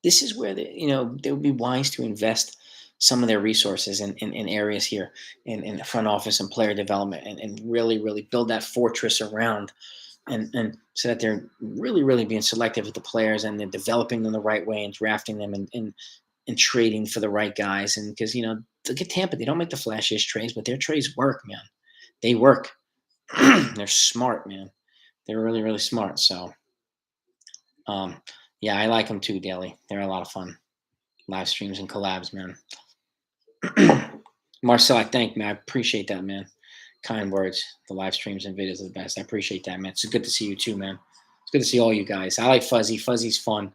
this is where they would be wise to invest some of their resources in areas here in the front office and player development, and really build that fortress around, and so that they're really being selective with the players, and they're developing them the right way and drafting them and trading for the right guys. And because look at Tampa, they don't make the flashiest trades, but their trades work, man. They work. They're smart, man. They're really smart. So, yeah, I like them too, Daily. They're a lot of fun. Live streams and collabs, man. Marcel, I thank me. I appreciate that, man. Kind words. The live streams and videos are the best. I appreciate that, man. It's good to see you too, man. It's good to see all you guys. I like Fuzzy. Fuzzy's fun.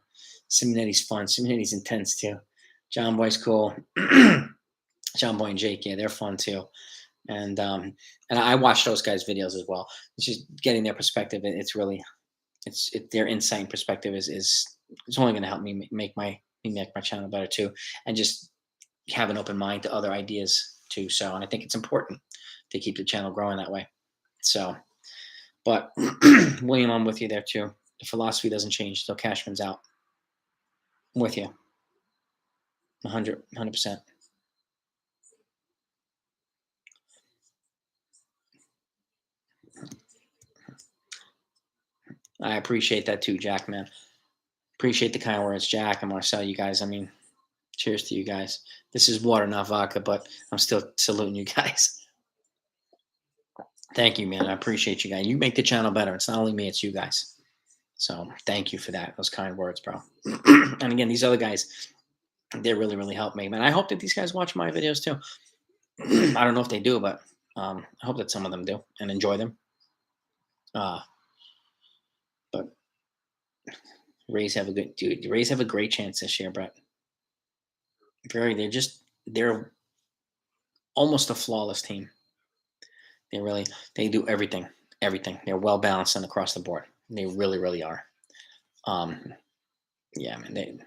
Simonetti's fun. Simonetti's intense too. John Boy's cool. John Boy and Jake, yeah, they're fun too. And I watch those guys' videos as well. It's just getting their perspective. It's really, their insight and perspective is it's only going to help me make my channel better too, and just have an open mind to other ideas too. So, and I think it's important to keep the channel growing that way. So, but William, I'm with you there too. The philosophy doesn't change till Cashman's out. I'm with you. 100%. I appreciate that too, Jack, man. Appreciate the kind words, Jack and Marcel. You guys, I mean, cheers to you guys. This is water, not vodka, but I'm still saluting you guys. Thank you, man. I appreciate you guys. You make the channel better. It's not only me, it's you guys. So thank you for that. Those kind words, bro. And again, these other guys, they really help me, man. I hope that these guys watch my videos too. I don't know if they do, but I hope that some of them do and enjoy them. But Rays have a great chance this year, Brett. They're almost a flawless team. They do everything. They're well balanced and across the board. They really are. Yeah, man,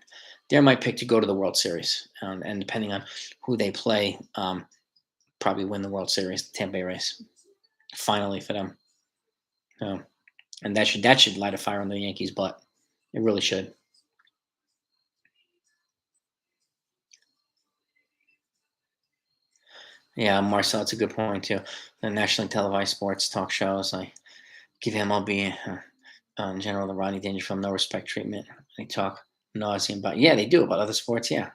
they're my pick to go to the World Series, and depending on who they play, probably win the World Series. The Tampa Bay Rays, finally for them. And that should light a fire on the Yankees' butt. It really should. Yeah, Marcel, it's a good point too. The nationally televised sports talk shows, like give MLB in general the Rodney Dangerfield no respect treatment. They talk nauseum about, yeah, they do about other sports. Yeah,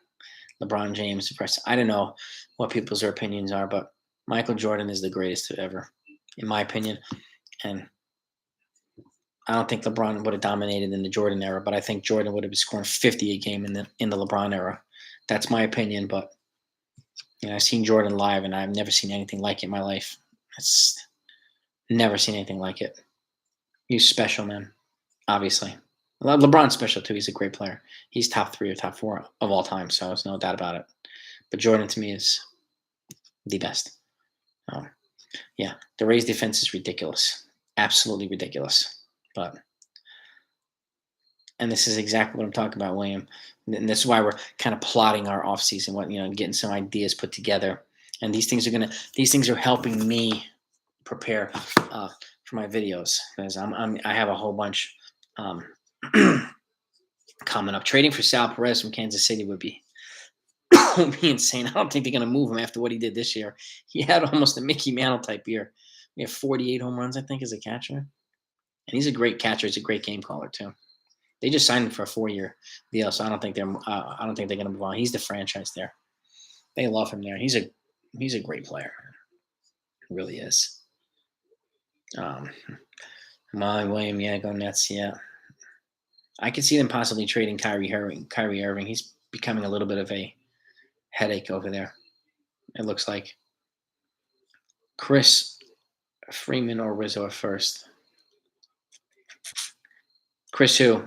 LeBron James, I don't know what people's opinions are, but Michael Jordan is the greatest ever, in my opinion. And I don't think LeBron would have dominated in the Jordan era, but I think Jordan would have been scoring 50 a game in the LeBron era. That's my opinion, but I've seen Jordan live, and I've never seen anything like it in my life. It's never seen anything like it. He's special, man. Obviously, LeBron's special too. He's a great player. He's top 3 or top 4 of all time, so there's no doubt about it. But Jordan to me is the best. Yeah, the Rays defense is ridiculous, absolutely ridiculous. But And this is exactly what I'm talking about, William. And this is why we're kind of plotting our offseason, getting some ideas put together. And these things are helping me prepare for my videos, because I have a whole bunch um, coming up. Trading for Sal Perez from Kansas City would be insane. I don't think they're going to move him after what he did this year. He had almost a Mickey Mantle type year. He had 48 home runs, I think, as a catcher. And he's a great catcher. He's a great game caller too. They just signed him for a 4-year deal, so I don't think they're going to move on. He's the franchise there. They love him there. He's a great player. He really is. William, yeah, go Nets, yeah. I could see them possibly trading Kyrie Irving. He's becoming a little bit of a headache over there, it looks like. Chris Freeman or Rizzo at first. Chris who?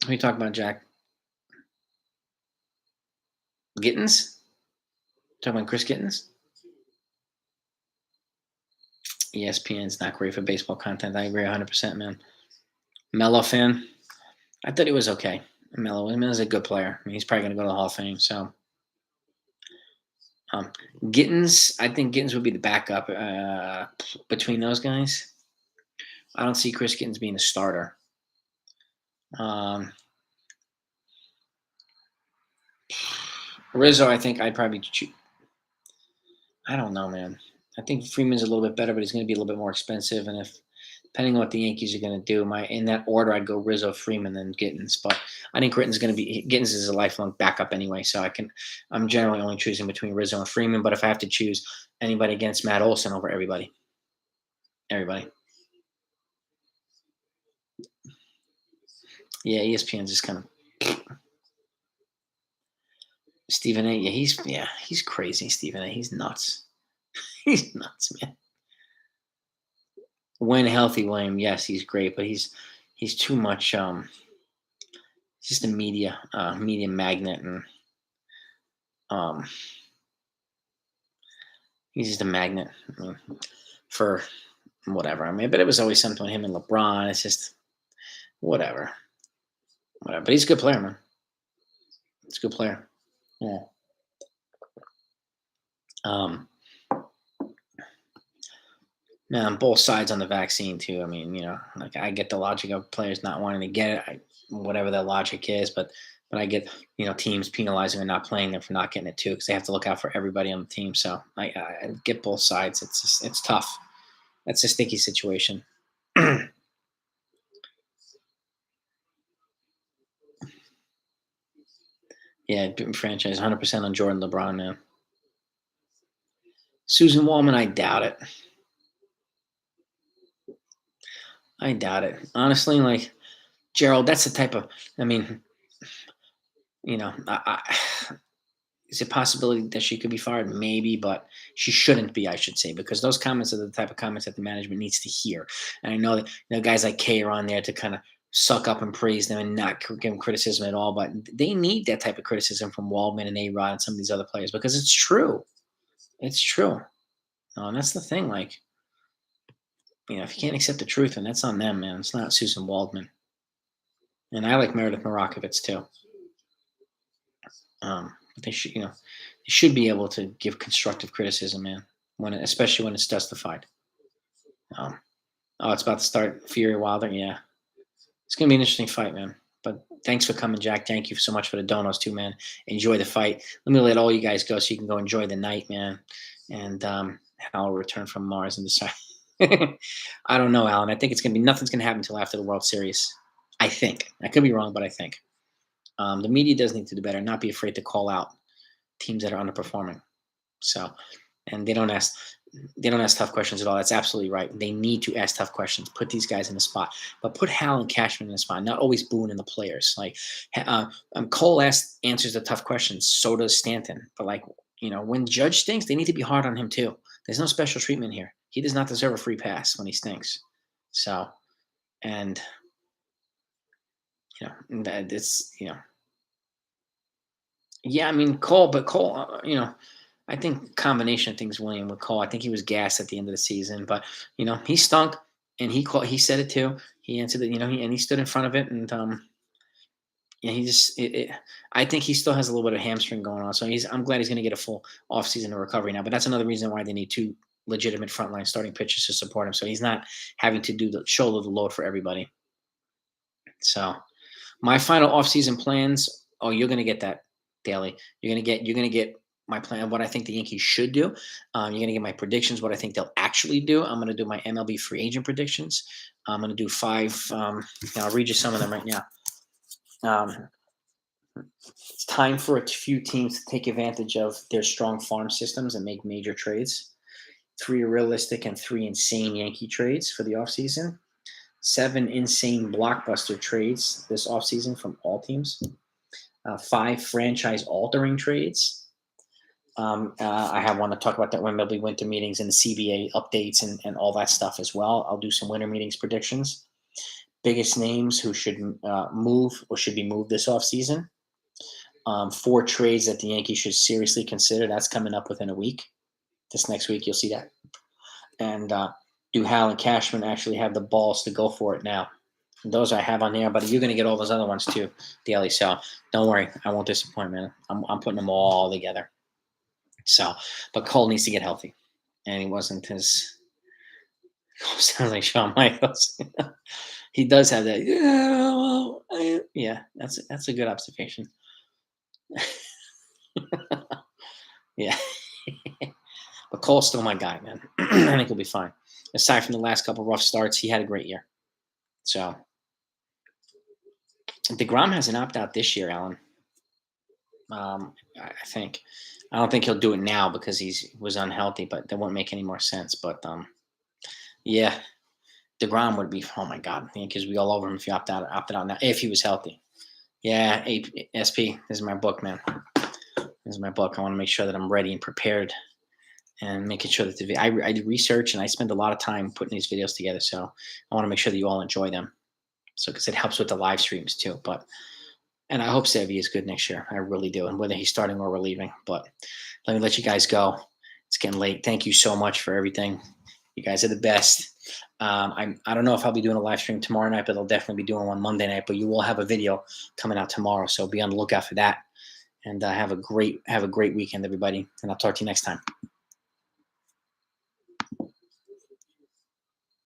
Who are you talking about, Jack? Gittins? Talking about Chris Gittins? ESPN's not great for baseball content. I agree 100%, man. Melo fan? I thought he was okay. Melo's a good player. I mean, he's probably going to go to the Hall of Fame. So, Gittins, I think Gittins would be the backup between those guys. I don't see Chris Gittins being the starter. Rizzo, I think I'd probably choose. I don't know, man. I think Freeman's a little bit better, but he's going to be a little bit more expensive. And depending on what the Yankees are going to do, in that order, I'd go Rizzo, Freeman, then Gittins. But I think Gittins is a lifelong backup anyway, so I'm generally only choosing between Rizzo and Freeman. But if I have to choose anybody against Matt Olson over everybody. Yeah, ESPN's just kind of Stephen A. Yeah, he's crazy. Stephen A. He's nuts. He's nuts, man. When healthy, William, yes, he's great, but he's too much. He's just a media magnet, and he's just a magnet for whatever. I mean, but it was always something with him and LeBron. It's just whatever. But he's a good player, man. He's a good player. Yeah. Man, both sides on the vaccine too. I mean, I get the logic of players not wanting to get it, whatever their logic is, but I get teams penalizing and not playing them for not getting it too, because they have to look out for everybody on the team. So I get both sides. It's tough. That's a sticky situation. Yeah, franchise 100% on Jordan LeBron, man. Susan Wallman, I doubt it. Honestly, like Gerald, that's the type of. I mean, is it a possibility that she could be fired? Maybe, but she shouldn't be, I should say, because those comments are the type of comments that the management needs to hear. And I know that guys like Kay are on there to kind of suck up and praise them and not give them criticism at all, but they need that type of criticism from Waldman and A-Rod and some of these other players, because it's true. It's true. And that's the thing. Like, if you can't accept the truth, then that's on them, man. It's not Susan Waldman. And I like Meredith Marakovitz too. But they should be able to give constructive criticism, man. Especially when it's justified. It's about to start. Fury Wilder, yeah. It's gonna be an interesting fight, man. But thanks for coming, Jack. Thank you so much for the donos too, man. Enjoy the fight. Let me let all you guys go so you can go enjoy the night, man. And I'll return from Mars and decide. I don't know, Alan. I think nothing's gonna happen until after the World Series. I think. I could be wrong, but I think. The media does need to do better. Not be afraid to call out teams that are underperforming. So, and they don't ask tough questions at all. That's absolutely right. They need to ask tough questions. Put these guys in the spot, but put Hal and Cashman in the spot. Not always booing the players. Like Cole answers the tough questions. So does Stanton. But when Judge stinks, they need to be hard on him too. There's no special treatment here. He does not deserve a free pass when he stinks. So, and it's yeah. I mean Cole, I think combination of things, William, with Cole. I think he was gassed at the end of the season, but he stunk, and he said it too. He answered it, and he stood in front of it, and yeah, he just. I think he still has a little bit of hamstring going on, so I'm glad he's going to get a full offseason of recovery now. But that's another reason why they need two legitimate frontline starting pitchers to support him, so he's not having to do the shoulder the load for everybody. So my final offseason plans. Oh, you're going to get that, Daily. You're going to get my plan of what I think the Yankees should do. You're going to get my predictions, what I think they'll actually do. I'm going to do my MLB free agent predictions. I'm going to do 5. I'll read you some of them right now. It's time for a few teams to take advantage of their strong farm systems and make major trades. 3 realistic and 3 insane Yankee trades for the offseason. 7 insane blockbuster trades this offseason from all teams. 5 franchise-altering trades. I want to talk about that when there'll be winter meetings and the CBA updates and all that stuff as well. I'll do some winter meetings predictions. Biggest names who should move or should be moved this offseason. 4 trades that the Yankees should seriously consider. That's coming up within a week. This next week, you'll see that. And do Hal and Cashman actually have the balls to go for it now? And those I have on there, but you're going to get all those other ones too, Daily. So don't worry. I won't disappoint, man. I'm putting them all together. So, but Cole needs to get healthy. And he wasn't as – sounds like Shawn Michaels. He does have that. Yeah, well, yeah, that's a good observation. Yeah. But Cole's still my guy, man. I think he'll be fine. Aside from the last couple rough starts, he had a great year. So DeGrom has an opt-out this year, Alan. I think. I don't think he'll do it now because he was unhealthy, but that won't make any more sense. But yeah, DeGrom would be. Oh my God, the Yankees would be all over him if he opted out now if he was healthy. Yeah, SP. This is my book, man. This is my book. I want to make sure that I'm ready and prepared, and making sure that I do research and I spend a lot of time putting these videos together. So I want to make sure that you all enjoy them. So because it helps with the live streams too. And I hope Sevy is good next year. I really do. And whether he's starting or relieving. But let me let you guys go. It's getting late. Thank you so much for everything. You guys are the best. I don't know if I'll be doing a live stream tomorrow night, but I'll definitely be doing one Monday night. But you will have a video coming out tomorrow. So be on the lookout for that. And have a great weekend, everybody. And I'll talk to you next time.